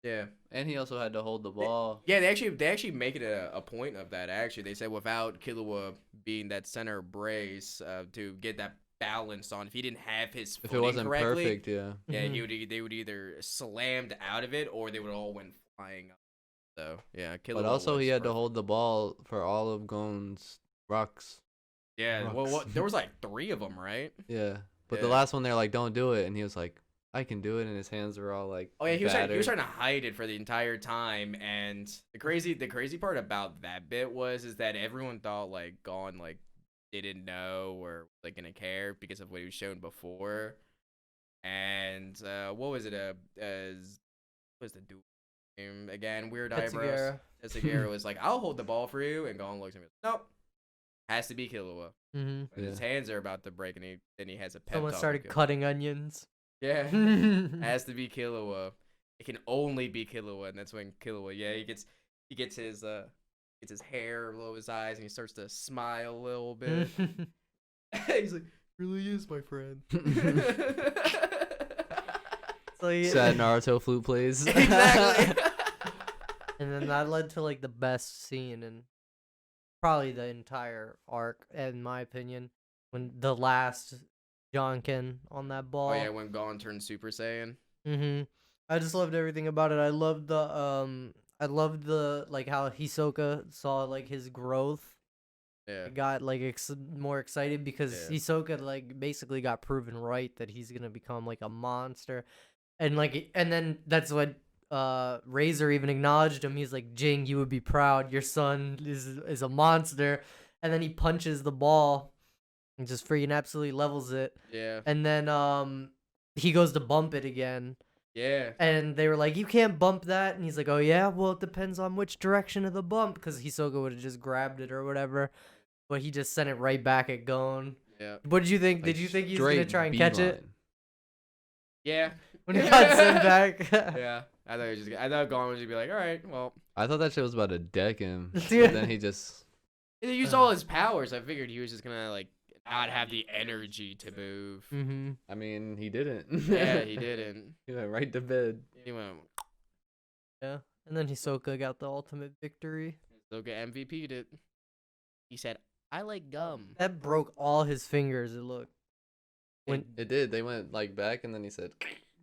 Yeah. And he also had to hold the ball. Yeah, they actually make it a point of that. Actually, they said without Killua being that center brace to get that balance on, if he didn't have his If footing it wasn't correctly, perfect, yeah. yeah, Mhm. they would either slammed out of it or they would all went flying up. So yeah, Killua. But also he was had to perfect. hold the ball for all of Gon's rocks. Yeah, well, rocks. there was like 3 of them, right? Yeah. But the Yeah. last one they're like, don't do it, and he was like, I can do it, and his hands were all like Oh yeah, he was battered. trying to hide it for the entire time, and the crazy part about that bit is that everyone thought like Gon like didn't know or like gonna care because of what he was shown before, and what was it? What was the dude name again? Weird eyebrows. Tetsugaru. Tetsugaru was like, "I'll hold the ball for you," and Gon looks at me. Nope, has to be Killua. Mm-hmm. And his hands are about to break, and then he has a pep Someone talk started with Killua. cutting onions. Yeah. Mhm. Has to be Killua. It can only be Killua, and that's when Killua, yeah, he gets his hair below his eyes, and he starts to smile a little bit. He's like, really is my friend. So he- Sad Naruto flute plays. Exactly. And then that led to like the best scene in probably the entire arc, in my opinion, when the last Jonkin on that ball. Oh yeah, when Gon turned Super Saiyan. Mm-hmm. I just loved everything about it. I loved the like how Hisoka saw like his growth. Yeah. I got like more excited because Yeah. Hisoka like basically got proven right that he's gonna become like a monster, and then that's what Razor even acknowledged him. He's like, Jing, you would be proud. Your son is a monster, and then he punches the ball and just freaking absolutely levels it. Yeah. And then he goes to bump it again. Yeah. And they were like, you can't bump that. And he's like, oh, yeah? Well, it depends on which direction of the bump. Because Hisoka would have just grabbed it or whatever. But he just sent it right back at Gon. Yeah. What did you think? Like, Did you think he was going to straight try and catch it? beeline. Yeah. When he got sent back? Yeah. I thought Gon would just be like, all right, well. I thought that shit was about to deck him. But Yeah. then he just He used all his powers. I figured he was just gonna like not have the energy to move. Mm-hmm. I mean, he didn't. Yeah, he didn't. He went right to bed. He went. Yeah. And then Hisoka got the ultimate victory. Look at MVP'd it. He said, "I like gum." That broke all his fingers, it looked. When It did. They went like back, and then he said,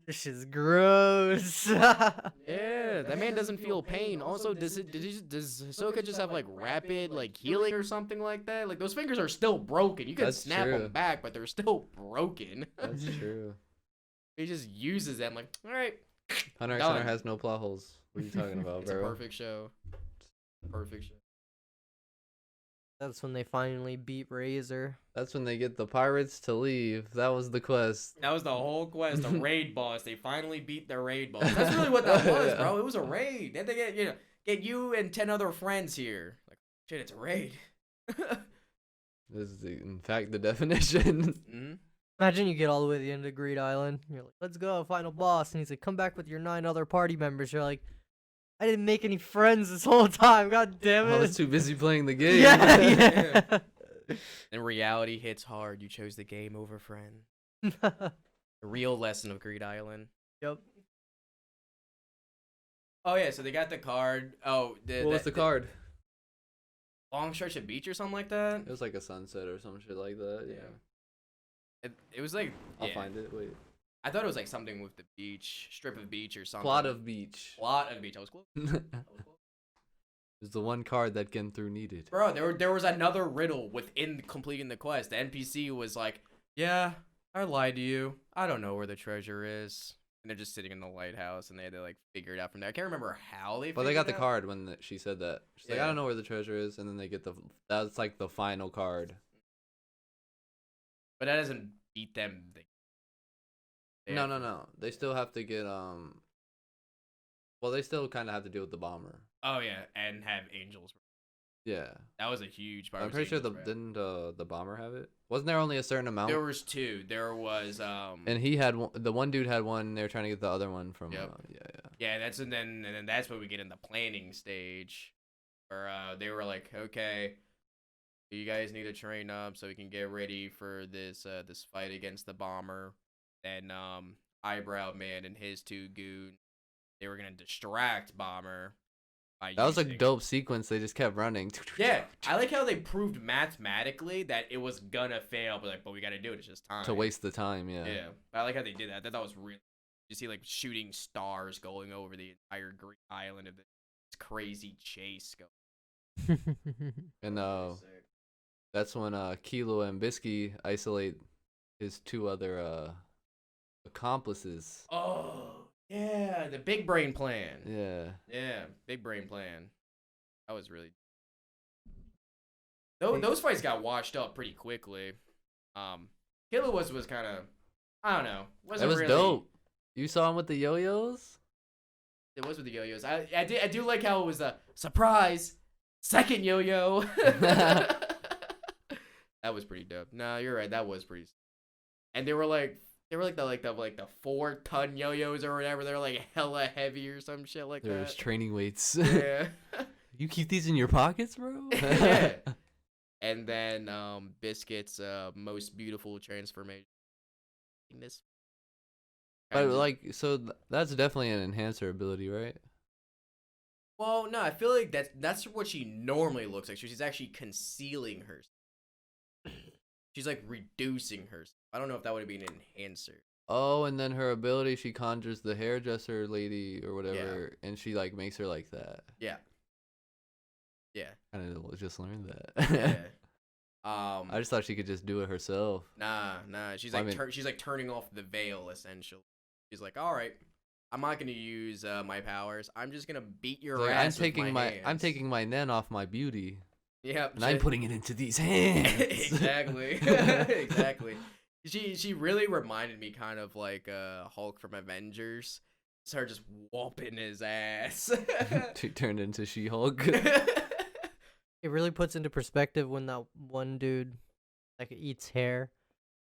this shit's gross. Yeah, that man doesn't feel pain. Also, does Hisoka just have like rapid like healing or something like that? Like those fingers are still broken. You can That's snap true. them back, but they're still broken. That's true. He just uses them like, all right. Hunter x Done. Hunter has no plot holes. What are you talking about, It's a bro? perfect show. Perfect show. That's when they finally beat Razor. That's when they get the pirates to leave. That was the quest. That was the whole quest, the raid boss. They finally beat the raid boss. That's really what that was, bro. It was a raid. Then they get you and 10 other friends here. Like, shit, it's a raid. This is, in fact, the definition. Mm-hmm. Imagine you get all the way to the end of Greed Island. You're like, let's go, final boss. And he's like, come back with your 9 other party members. You're like, I didn't make any friends this whole time. God damn it. I was too busy playing the game. Yeah. And reality hits hard. You chose the game over friend. Yeah. The real lesson of Greed Island. Yep. Oh yeah, so they got the card. Oh, What was the card? long stretch of beach or something like that. It was like a sunset or some shit like that. Yeah. It was like I'll find it. Wait. I thought it was like something with the beach, strip of beach or something. Plot of beach. Plot of beach. I was close. It's the one card that Gen through needed. Bro, there was another riddle within completing the quest. The NPC was like, "Yeah, I lied to you. I don't know where the treasure is." And they're just sitting in the lighthouse, and they had to like figure it out from there. I can't remember how they. Well, they got the figured it out. card when she said that. She's like, I Yeah. don't know where the treasure is, and then they get that's like the final card. But that doesn't beat them. No. They still have to get Well, they still kind of have to deal with the bomber. Oh yeah, and have angels. Yeah. That was a huge part. I'm was pretty sure Angels Wrath. didn't the bomber have it? Wasn't there only a certain amount? There was two. There was And he had one, the one dude had one. They were trying to get the other one from. Yep. Yeah. Yeah, and then that's where we get in the planning stage, where they were like, okay, you guys need to train up so we can get ready for this this fight against the bomber. Then Eyebrow Man and his two goons, they were gonna distract Bomber. That was a using- dope sequence. They just kept running. Yeah, I like how they proved mathematically that it was gonna fail, but we gotta do it. It's just time To waste the time. Yeah. Yeah, I like how they did that. I thought that was really. You see like shooting stars going over the entire Green Island of this crazy chase going. And that's when Killua and Bisky isolate his two other accomplices. Oh yeah, the big brain plan. Yeah. Yeah, big brain plan. That was really. Those fights got washed up pretty quickly. Killua was kind of, I don't know. That was really, dope. You saw him with the yo-yos? It was with the yo-yos. I do like how it was a surprise second yo-yo. That was pretty dope. No, you're right. That was pretty. And they were like the 4-ton yo-yos or whatever. They're like hella heavy or some shit like There's that. training weights. Yeah. You keep these in your pockets, bro? Yeah. And then Biscuit's most beautiful transformation. In this. But like, so that's definitely an enhancer ability, right? Well, no, I feel like that's what she normally looks like. She's actually concealing herself. She's like reducing herself. I don't know if that would be an enhancer. Oh, and then her ability, she conjures the hairdresser lady or whatever, and she like makes her like that. Yeah. Yeah. Kind of just learned that. Yeah. I just thought she could just do it herself. Nah. She's Well, like I mean- she's like turning off the veil essentially. She's like, all right, I'm not gonna use my powers. I'm just gonna beat your Like, ass. I'm taking my nen off my beauty, Yep. and I'm putting it into these hands. Exactly. Exactly. She really reminded me kind of like Hulk from Avengers. It's her just whooping his ass. She turned into She-Hulk. It really puts into perspective when that one dude like eats hair.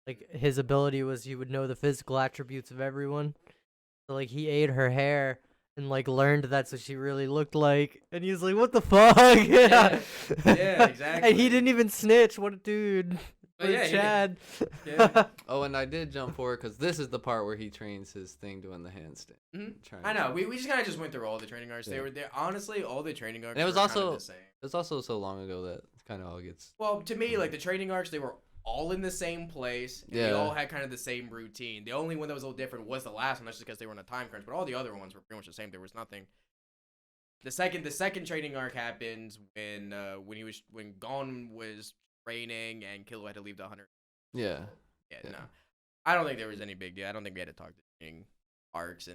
Like his ability was he would know the physical attributes of everyone. So like he ate her hair and like learned that's what she really looked like. And he was like, "What the fuck?" Yeah. Yeah, exactly. And he didn't even snitch. What a dude. Oh, yeah, he did. Chad. Yeah. Oh, and I did jump forward because this is the part where he trains his thing doing the handstand. Mhm. Trying I know. to- We just kind of just went through all the training arcs. They Yeah. were there. Honestly, all the training arcs. And it was were kind of also- the same. It's also so long ago that kind of all gets. Well, to me, like the training arcs, they were all in the same place. And Yeah. They all had kind of the same routine. The only one that was a little different was the last one. That's just because they were in a time crunch. But all the other ones were pretty much the same. There was nothing. The second training arc happened when Gon was training and Killua had to leave the hunter. Yeah. Yeah, Yeah. no. I don't think there was any big deal. I don't think we had to talk to training arcs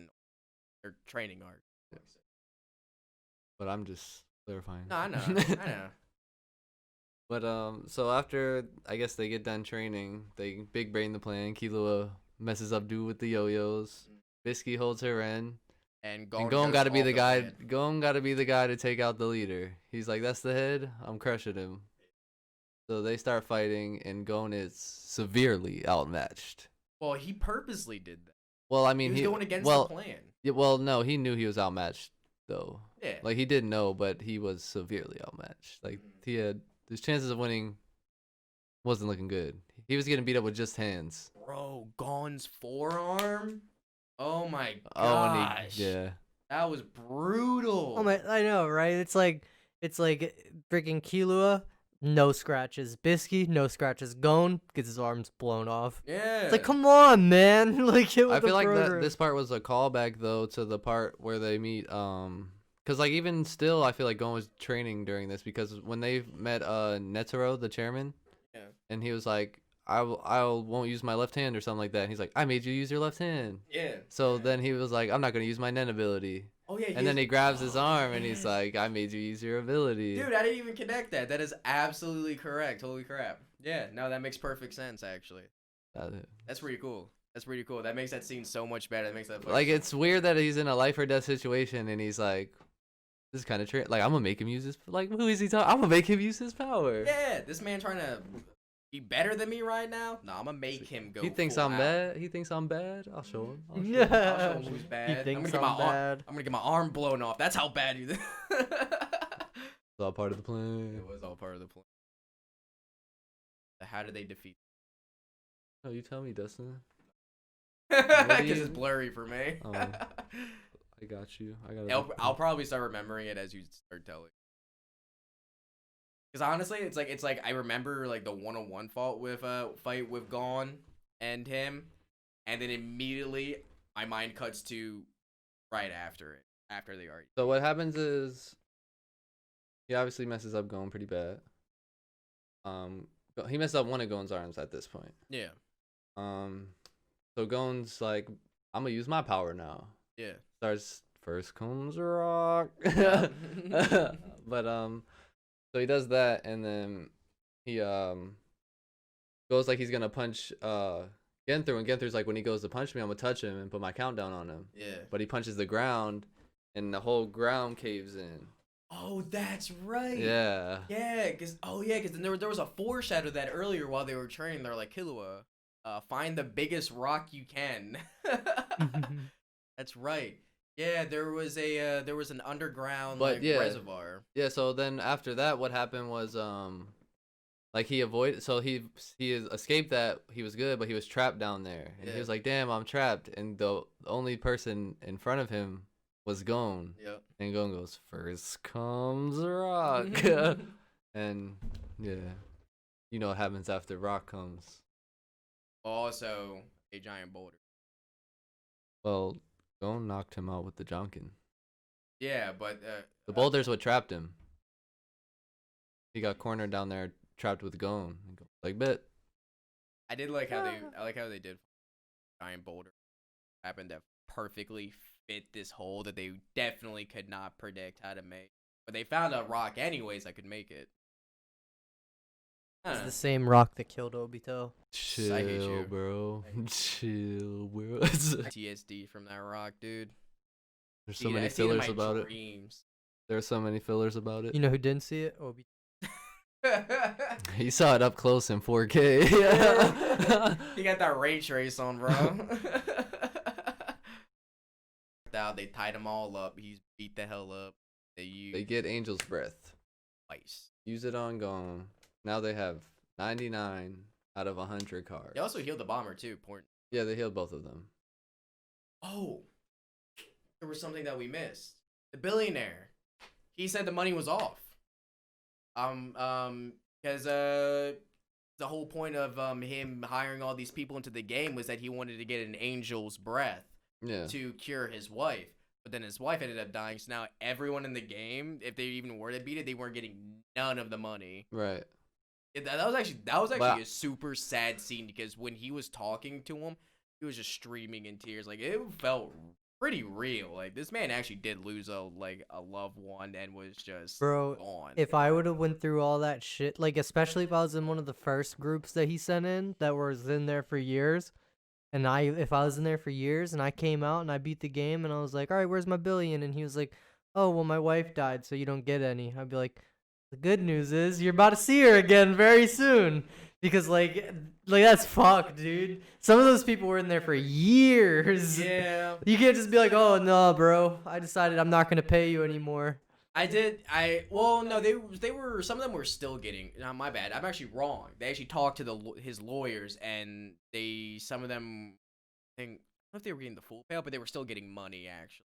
or training arcs. But I'm just clarifying. No, I know. I know. But so after I guess they get done training, they big brain the plan. Killua messes up dude with the yo-yos. Bisky holds her in. And And Gon Gon got to be goes the off guy. head. Gon got to be the guy to take out the leader. He's like, "That's the head. I'm crushing him." So they start fighting, and Gon is severely outmatched. Well, he purposely did that. Well, I He mean, was going against well, the plan. yeah, well, no, he knew he was outmatched though. Yeah. Like he didn't know, but he was severely outmatched. Like he had his chances of winning wasn't looking good. He was getting beat up with just hands. Bro, Gon's forearm. Oh my Oh, and gosh. yeah. That was brutal. Oh my, I know, right? It's like freaking Killua, no scratches. Bisky, no scratches. Gon gets his arms blown off. Yeah. It's like, come on, man. Like, get with I the feel like program. that this part was a callback though to the part where they meet. Cause like even still, I feel like Gon was training during this because when they met Netero, the chairman, Yeah. and he was like, I won't use my left hand or something like that. And he's like, I made you use your left hand. Yeah. So then he was like, I'm not gonna use my Nen ability. Oh yeah. And then he grabs his Oh, arm and he's yeah. like, I made you use your ability. Dude, I didn't even connect that. That is absolutely correct. Holy crap. Yeah, no, that makes perfect sense, actually. That's pretty cool. That's pretty cool. That makes that scene so much better. That makes that Like it's weird that he's in a life or death situation and he's like, this is kind of like I'm gonna make him use his who is he talking? I'm gonna make him use his power. Yeah, this man trying to be better than me right now. No, I'm gonna make him go. He thinks full I'm out. bad. He thinks I'm bad. I'll show him. I'll show him. I'll show him who's He bad. I'm thinks gonna get I'm my arm. bad. I'm gonna get my arm blown off. That's how bad you. It's all part of the plan. It was all part of the plan. So how did they defeat? Oh, you tell me, Dustin. Because you- it's blurry for me. Oh. I got you. I got. I'll probably start remembering it as you start telling. Because honestly, it's like I remember like the 1-on-1 fight with Gon and him, and then immediately my mind cuts to right after it, after they already. So what happens is he obviously messes up Gon pretty bad. He messed up one of Gon's arms at this point. Yeah. So Gon's like, I'm gonna use my power now. Yeah. Starts first comes rock. But so he does that and then he goes like he's gonna punch Genther, and Genther's like, when he goes to punch me, I'm gonna touch him and put my countdown on him. Yeah. But he punches the ground and the whole ground caves in. Oh, that's right. Yeah. Yeah, cause then there was a foreshadow of that earlier while they were training. They're like, Killua, find the biggest rock you can. That's right. Yeah, there was an underground reservoir. Yeah, so then after that what happened was like he escaped that. He was good, but he was trapped down there. And he was like, "Damn, I'm trapped." And the only person in front of him was Gon. Yep. And Gon goes, "First comes rock." And yeah. You know what happens after rock comes. Also, a giant boulder. Well, Gon knocked him out with the Jonkin. Yeah, but The boulder's what trapped him. He got cornered down there, trapped with Gon. Like, bet. I did like how they did giant boulder happened to perfectly fit this hole that they definitely could not predict how to make. But they found a rock anyways that could make it. It's the same rock that killed Obito. Chill, I hate you. bro. Chill, bro. PTSD from that rock, dude. There's so Dude, many I see it in fillers my about it. dreams. There's so many fillers about it. You know who didn't see it? Obito. He saw it up close in 4K. You got that ray trace on, bro. Now they tied him all up. He's beat the hell up. They get Angel's Breath. Twice. Use it on Gon. Now they have 99 out of 100 cards. They also healed the bomber too. Important. Yeah, they healed both of them. Oh, there was something that we missed. The billionaire. He said the money was off. Because the whole point of him hiring all these people into the game was that he wanted to get an angel's breath to cure his wife. But then his wife ended up dying, so now everyone in the game, if they even were to beat it, they weren't getting none of the money. Right. That was actually a super sad scene because when he was talking to him, he was just streaming in tears. Like, it felt pretty real. Like, this man actually did lose a loved one and was just gone. If I would have went through all that shit, like especially if I was in one of the first groups that he sent in that was in there for years, and if I was in there for years and I came out and I beat the game and I was like, all right, where's my billion? And he was like, oh, well, my wife died, so you don't get any. I'd be like, the good news is you're about to see her again very soon. Because, like that's fucked, dude. Some of those people were in there for years. Yeah. You can't just be like, oh, no, bro. I decided I'm not going to pay you anymore. Well, no, they were, some of them were still getting, no, my bad. I'm actually wrong. They actually talked to his lawyers, and some of them, I don't know if they were getting the full payout, but they were still getting money, actually.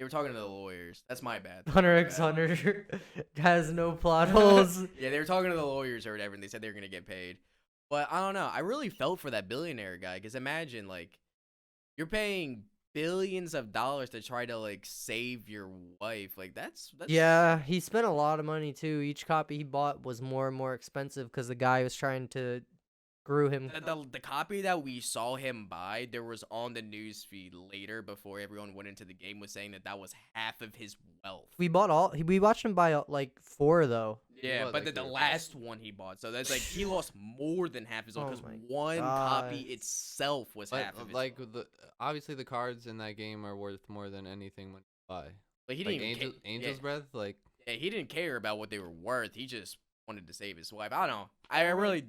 They were talking to the lawyers. That's my bad. Hunter x Hunter has no plot holes. Yeah, they were talking to the lawyers or whatever, and they said they were gonna get paid. But I don't know. I really felt for that billionaire guy, because imagine, like, you're paying billions of dollars to try to, like, save your wife. Like, that's Yeah, he spent a lot of money too. Each copy he bought was more and more expensive because the guy was trying to screw him. The copy that we saw him buy, there was on the news feed later before everyone went into the game, was saying that was half of his wealth. We watched him buy like 4 though. Yeah, bought, but like, the 3 or 4. last one he bought, so that's like he lost more than half his own, Oh because my one copy God. itself was But half of his like wealth. obviously the cards in that game are worth more than anything when you buy. Like, he Like didn't even Angel's Breath, like yeah, he didn't care about what they were worth. He just wanted to save his wife. I don't know. I really,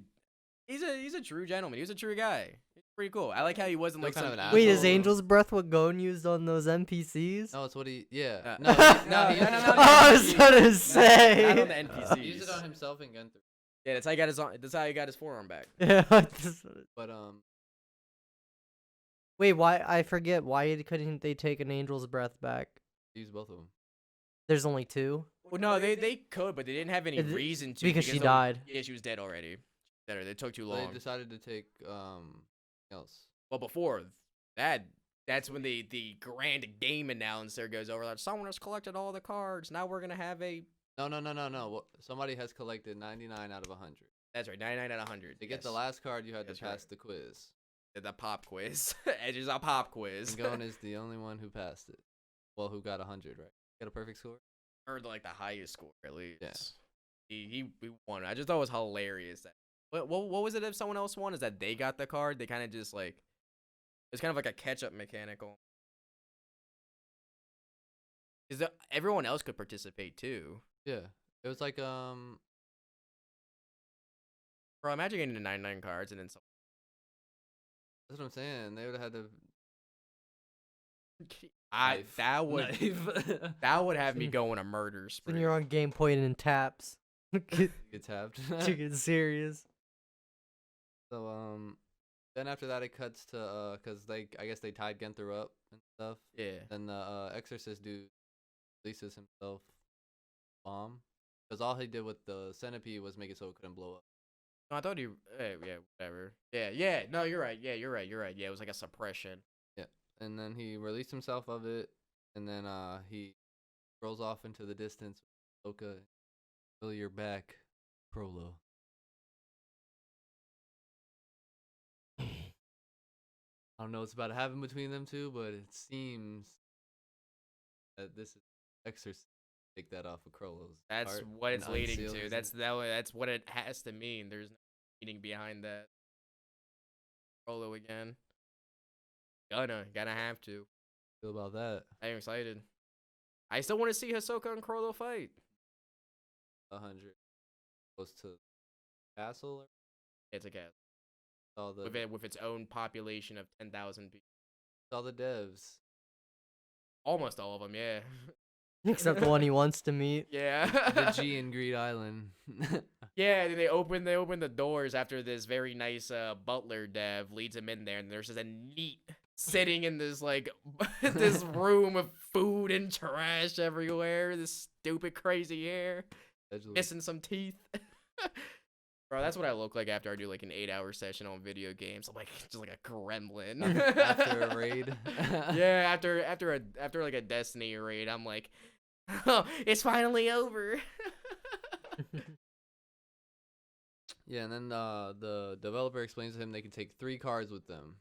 he's a true gentleman. He was a true guy. He's pretty cool. I like how he wasn't Still like kind some of an Wait, asshole, is though. Angel's Breath what Gon used on those NPCs? no, it's what he yeah. No, No, no, he no, uses no, it no, on- I was gonna Not say. on the NPCs. He used it on himself and Gunther. Yeah, that's how he got his that's how he got his forearm back. Yeah. But Wait, why? I forget. Why couldn't they take an Angel's Breath back? he used both of them. There's only 2. Well, no, they could, but they didn't have any Is it- reason to because she of- died. Yeah, she was dead already. They took too So long. they decided to take else. Well, before that, that's when the grand game announcer goes over like, someone has collected all the cards. Now we're gonna have a. No. Well, somebody has collected 99 out of 100. That's right, 99 out of 100. To get the yes. last card, you had That's to right. pass the quiz. The pop quiz. It is a pop quiz. And Gon is the only one who passed it. Well, who got 100, right? Got a perfect score? Or like the highest score at least. Yeah. He won. I just thought it was hilarious that. What was it if someone else won? Is that they got the card? They kind of just like. It's kind of like a catch up mechanical. Because everyone else could participate too. Yeah. It was like Bro, imagine getting the 99 cards and then some. that's what I'm saying. They would have had to knife. That would Knife. that would have me going a murder spree. Then you're on game point and taps. get tapped. To get serious. So then after that it cuts to cuz I guess they tied Gunther up and stuff. Yeah. Then the exorcist dude releases himself bomb cuz all he did with the centipede was make it so it couldn't blow up. No, I thought he. Yeah, whatever. Yeah. No, you're right. Yeah, you're right. Yeah, it was like a suppression. And then he released himself of it and then he rolls off into the distance with Ahsoka. Fill your back, Prolo. I don't know what's about to happen between them two, but it seems that this is exorcist take that off of Krollo's. That's heart what and it's leading unseal to. his- That's what it has to mean. There's no meaning behind that. Rolo again. Gonna have to. feel about that. I'm excited. I still want to see Hisoka and Krollo fight. 100 goes to castle. Or It's a cat all the with its own population of 10,000 people. all the devs. Almost all of them, yeah. Except the one he wants to meet. Yeah. The G in Greed Island. Yeah, then they open the doors after this very nice butler dev leads him in there, and there's just a neat sitting in this like this room of food and trash everywhere. This stupid crazy hair, Allegedly. missing some teeth. Bro, that's what I look like after I do like an 8-hour session on video games. I'm like just like a gremlin. After a raid. Yeah, after like a Destiny raid, I'm like, oh, it's finally over. Yeah, and then the developer explains to him they can take 3 cards with them.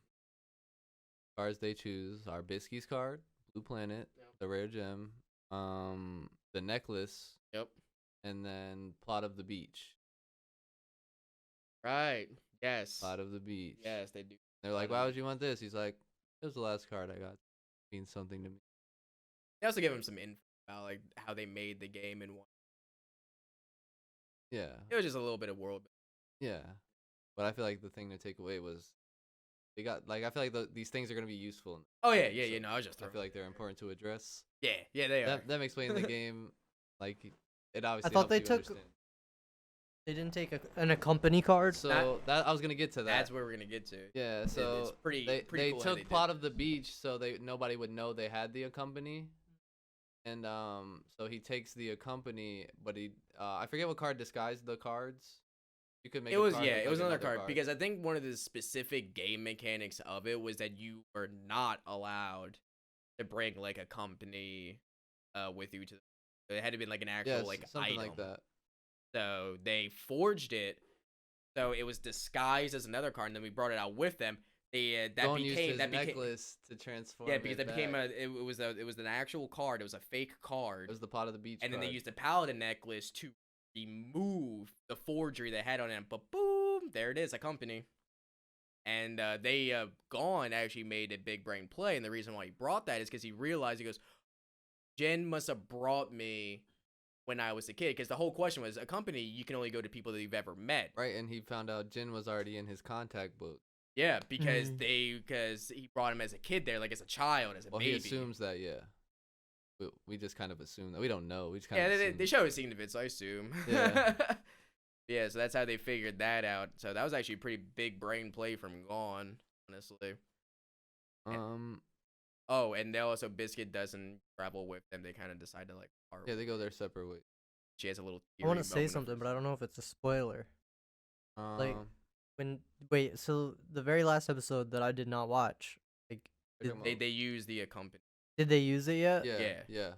Cards they choose are Bisky's card, Blue Planet, Yep. the rare gem, the necklace, Yep. and then Plot of the Beach. Right. Yes. Plot of the Beach. Yes, they do. They're like, Plot of why the would you want this? He's like, it was the last card I got. It means something to me. They also give him some info about like how they made the game and what. Yeah. It was just a little bit of world. Yeah. But I feel like the thing to take away was they got like I feel like these things are gonna be useful. Oh yeah. No, I was just I throwing. feel like they're important to address. Yeah, they are. Them explaining the game, like it obviously. thought helps they you took- understand. They didn't take an accompany card. So that I was gonna get to that. That's where we're gonna get to. Yeah. It's So pretty. they pretty cool how took they did Plot it. of the Beach, so nobody would know they had the accompany. And so he takes the company, but he I forget what card disguised the cards. You could make It a was card yeah, look it like was another another card because I think one of the specific game mechanics of it was that you were not allowed to bring like a company with you to it had to be like an actual yeah, like something item. like that. So they forged it, so it was disguised as another card, and then we brought it out with them. They that Gon became used his that became necklace to transform. yeah, because it that became back. it was an actual card. It was a fake card. It was the pot of the beach. And then card. they used the paladin necklace to remove the forgery they had on it. But boom, there it is, a company. And Gon actually made a big brain play, and the reason why he brought that is because he realized, he goes, Jin must have brought me when I was a kid, because the whole question was, a company, you can only go to people that you've ever met. Right, and he found out Jin was already in his contact book. Yeah, because he brought him as a kid there, like as a child, as a baby. He assumes that, yeah. We just kind of assume that. We don't know. We just kind yeah, of they show a scene of it, so I assume. Yeah. Yeah, so that's how they figured that out. So that was actually a pretty big brain play from Gon, honestly. Oh, and they also Biscuit doesn't travel with them. They kind of decide to like. Yeah, they go their separate ways. She has a little. I want to say something, but I don't know if it's a spoiler. Like so the very last episode that I did not watch, like they use the company. Did they use it yet? Yeah.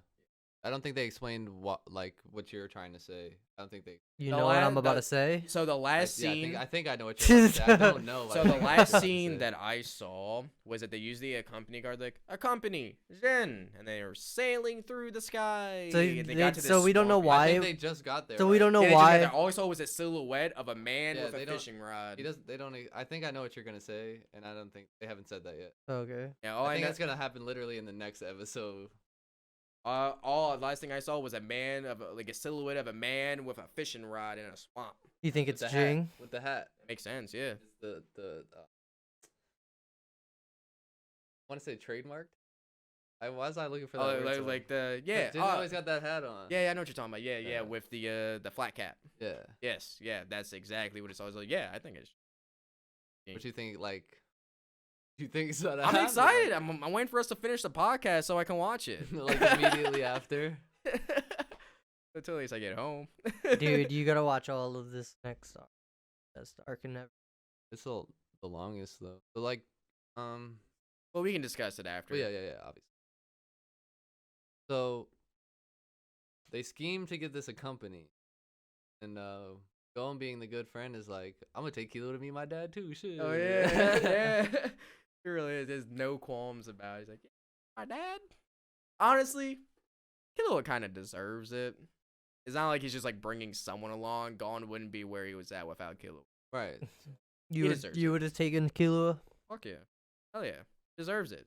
I don't think they explained what you're trying to say. I don't think they. You know what I'm about to say? So the last scene. Yeah, I think I know what you're about to say. I don't know. So the last scene that I saw was that they used the company card, like a company, Zen, and they were sailing through the sky. So, and they got to this so we don't know swamp. why. I think they just got there. So right? we don't know Yeah, why. All I saw was a silhouette of a man with a fishing rod. They don't. I think I know what you're gonna say, and I don't think they haven't said that yet. Okay. Yeah, I think that's gonna happen literally in the next episode. Last thing I saw was a silhouette of a man with a fishing rod in a swamp. You think it's the Jing? hat, with the hat. Makes sense, yeah. It's I want to say trademarked. I was looking for that. Jin always got that hat on. Yeah, I know what you're talking about. Yeah, with the flat cap. Yeah. Yes, yeah, that's exactly what it's. I was like, yeah, I think it's. What you think? Like, you think it's gonna I'm happen? excited. I'm waiting for us to finish the podcast so I can watch it. Like immediately after. Until at least I get home. Dude, you gotta watch all of this next arc. Best arc in ever. It's the longest though. But like, well, we can discuss it after. Yeah, obviously. So they scheme to get this a company, and Gon, being the good friend, is like, I'm gonna take Killua to meet my dad too. Shit. Oh yeah, yeah. It really is. There's no qualms about it. He's like, yeah, my dad. Honestly, Killua kind of deserves it. It's not like he's just like bringing someone along. Gon wouldn't be where he was at without Killua. Right. You would have taken Killua? Fuck yeah. Hell yeah. Deserves it.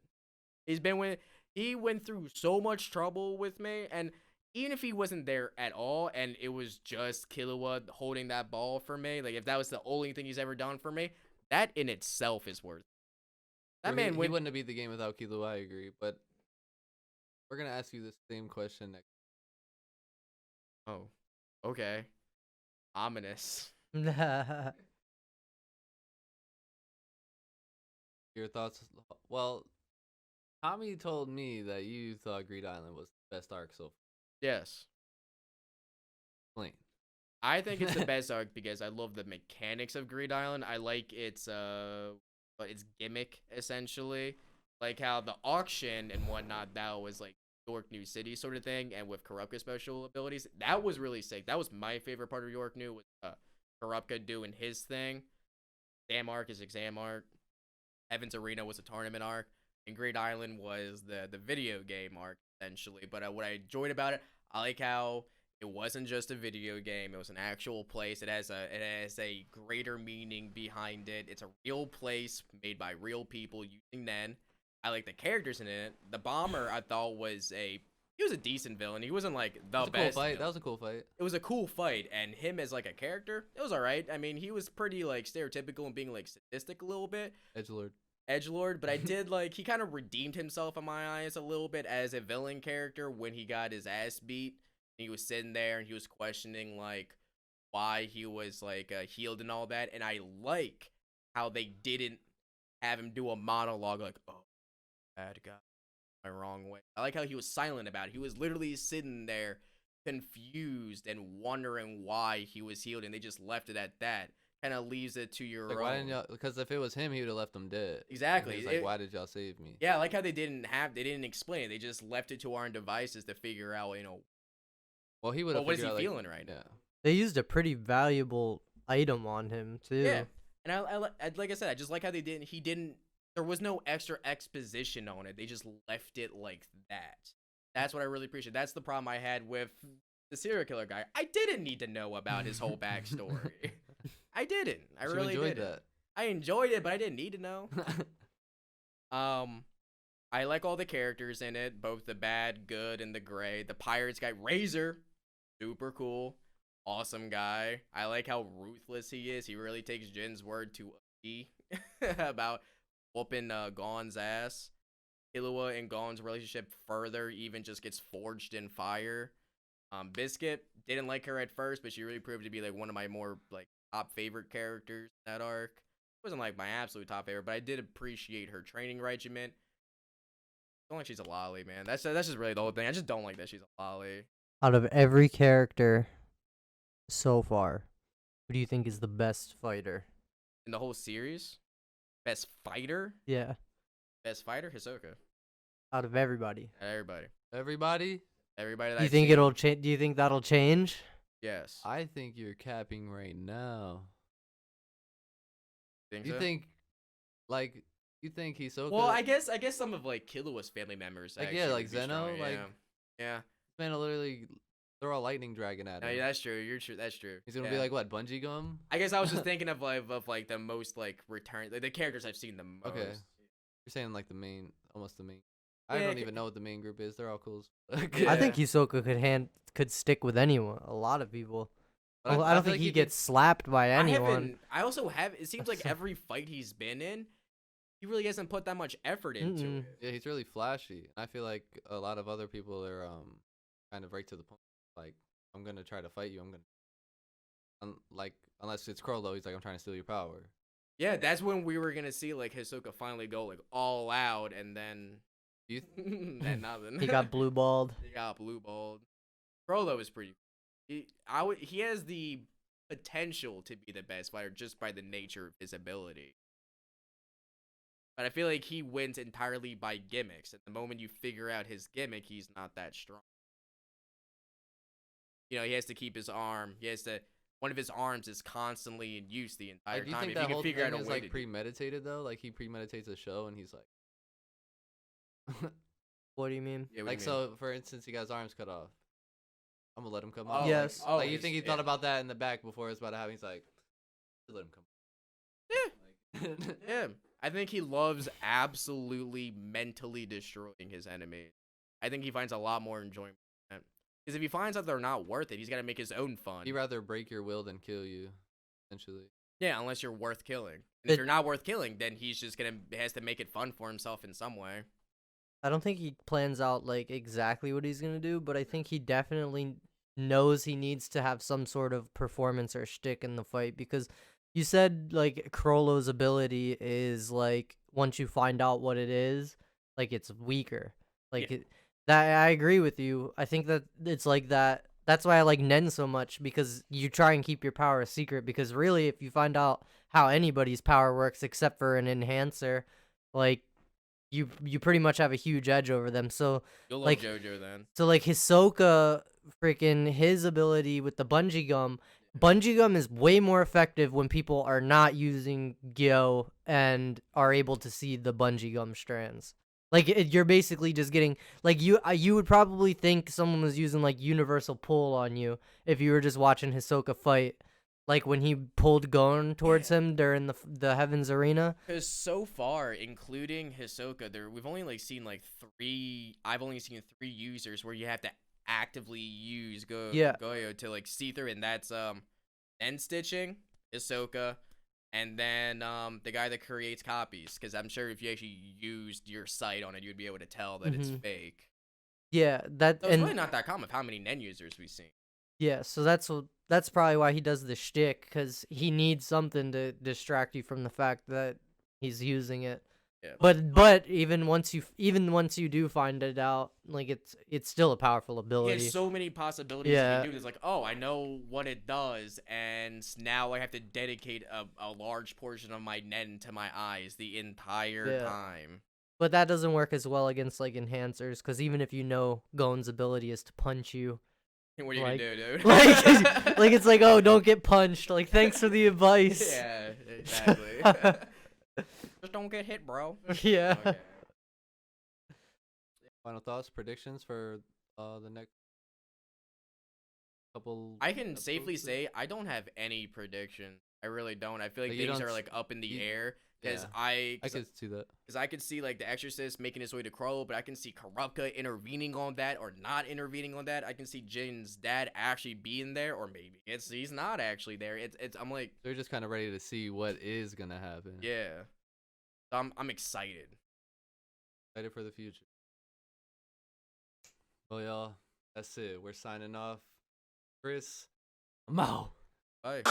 He went through so much trouble with me, and even if he wasn't there at all and it was just Killua holding that ball for me, like if that was the only thing he's ever done for me, that in itself is worth it. That man he wouldn't have beat the game without Killua, I agree, but we're gonna ask you the same question next. Oh. Okay. Ominous. Your thoughts? Well, Tommy told me that you thought Greed Island was the best arc so far. Yes. Explain. I think it's the best arc because I love the mechanics of Greed Island. I like its gimmick essentially, like how the auction and whatnot, that was like York New City sort of thing, and with Kurapka special abilities, that was really sick. That was my favorite part of York New, was Kurapka doing his thing. Exam arc is exam arc. Heaven's Arena was a tournament arc, and Greed Island was the video game arc essentially. But what I enjoyed about it, I like how it wasn't just a video game. It was an actual place. It has a greater meaning behind it. It's a real place made by real people using Nen. I like the characters in it. The bomber, I thought, he was a decent villain. He wasn't like the best. Cool fight. Villain. That was a cool fight. It was a cool fight, and him as like a character, it was alright. I mean, he was pretty like stereotypical and being like sadistic a little bit. Edgelord, but I did like, he kind of redeemed himself in my eyes a little bit as a villain character when he got his ass beat. He was sitting there and he was questioning like why he was like healed and all that, and I like how they didn't have him do a monologue like, oh, bad guy, my wrong way. I like how he was silent about it. He was literally sitting there confused and wondering why he was healed, and they just left it at that. Kind of leaves it to your Like, own. why didn't y'all? Because if it was him, he would have left them dead. Exactly. He's like, why did y'all save me? Yeah, I like how they didn't explain it. They just left it to our own devices to figure out, Well, he would have. what is he feeling right now? Yeah. They used a pretty valuable item on him too. Yeah, and like I said, I just like how they didn't. He didn't. There was no extra exposition on it. They just left it like that. That's what I really appreciate. That's the problem I had with the serial killer guy. I didn't need to know about his whole backstory. I didn't. I So you really enjoyed didn't. that. I enjoyed it, but I didn't need to know. I like all the characters in it, both the bad, good, and the gray. The pirates guy, Razor, super cool, awesome guy. I like how ruthless he is. He really takes Jin's word to a about whooping Gon's ass. Killua and Gon's relationship further even just gets forged in fire. Biscuit, didn't like her at first, but she really proved to be like one of my more like top favorite characters in that arc. Wasn't like my absolute top favorite, but I did appreciate her training regimen. Don't like she's a lolly, man. That's just really the whole thing. I just don't like that she's a lolly. Out of every character so far, who do you think is the best fighter? In the whole series, best fighter, Yeah, Hisoka. out of everybody. Everybody Everybody. that You think I've it'll seen, change? Do you think that'll change? yes. I think you're capping right now. Think You so? think, like, you think he's so? Well, I guess some of like Killua's family members. Like, Actually yeah, like would be Zeno, strong, like- yeah. man, literally throw a lightning dragon at No, him. yeah, that's true. You're true. That's true. He's gonna Yeah. be like what, bungee gum? I guess I was just thinking of like the most like return like, the characters I've seen the most. Okay. You're saying like almost the main. I Yeah, don't c- even know what the main group is. They're all cool. Yeah. I think Hisoka could stick with anyone. A lot of people. But Well, I don't feel think like he could- gets slapped by anyone. I also have. It seems like every fight he's been in, he really hasn't put that much effort into Mm-mm. it. Yeah, he's really flashy. I feel like a lot of other people are kind of right to the point. Like, I'm gonna try to fight you. I'm gonna, like, unless it's Crollo, he's like, I'm trying to steal your power. Yeah, that's when we were gonna see like Hisoka finally go like all out, and then You then nothing. He got blue balled. He got blue balled. Frollo is pretty. He has the potential to be the best fighter just by the nature of his ability. But I feel like he wins entirely by gimmicks. At the moment you figure out his gimmick, he's not that strong. You know, he has to keep his arm. One of his arms is constantly in use the entire like, do you time. think If that you can whole figure out thing a is way like to do- premeditated though? Like he premeditates a show and he's like, What do you mean? Yeah, what do like you mean? so. For instance, he got his arms cut off. I'm gonna let him come Oh, out. like- Yes. oh, Like you his- think he thought about that in the back before it's about to happen? He's like, let him come. Yeah. Like, Yeah, I think he loves absolutely mentally destroying his enemies. I think he finds a lot more enjoyment in that. Because if he finds out they're not worth it, he's got to make his own fun. He'd rather break your will than kill you, essentially. Yeah, unless you're worth killing. And if It- you're not worth killing, then he's just has to make it fun for himself in some way. I don't think he plans out like exactly what he's gonna do, but I think he definitely knows he needs to have some sort of performance or shtick in the fight because you said like Crollo's ability is like once you find out what it is, like it's weaker. Like Yeah. that I agree with you. I think that it's like that. That's why I like Nen so much because you try and keep your power a secret because really if you find out how anybody's power works except for an enhancer, like you pretty much have a huge edge over them. So You'll love Like- JoJo then. Hisoka freaking his ability with the bungee gum is way more effective when people are not using Gyo and are able to see the bungee gum strands. Like you're basically just getting like you would probably think someone was using like universal pull on you if you were just watching Hisoka fight. Like when he pulled Gon towards him during the Heavens Arena. Because so far, including Hisoka, we've only like seen like three. I've only seen 3 users where you have to actively use Yeah. Goyo to like see through, and that's end stitching, Hisoka, and then the guy that creates copies. Because I'm sure if you actually used your sight on it, you'd be able to tell that it's Mhm. fake. Yeah, that So it's and really not that common of how many Nen users we've seen. yeah, so that's probably why he does the shtick because he needs something to distract you from the fact that he's using it. Yeah. But even once you do find it out, like it's still a powerful He ability. has so many possibilities Yeah. he can do. It's like, oh, I know what it does, and now I have to dedicate a large portion of my nen to my eyes the entire Yeah. time. But that doesn't work as well against like enhancers, because even if you know Gon's ability is to punch you, What are you like, gonna do, dude? like it's like, oh, don't get punched. Like, thanks for the advice. Yeah, exactly. Just don't get hit, bro. Yeah. Okay. Final thoughts, predictions for the next couple. I can safely episodes? say I don't have any predictions. I really don't. I feel like Like, you things don't are s- like up in the you- air because yeah. I I could see that. because I could see like the Exorcist making his way to Crow, but I can see Karupka intervening on that or not intervening on that. I can see Jin's dad actually being there, or maybe he's not actually there. It's I'm like, They're just kind of ready to see what is gonna happen. yeah, so I'm excited. Excited for the future. Well, y'all, that's it. We're signing off. Kris, I'm out. Bye.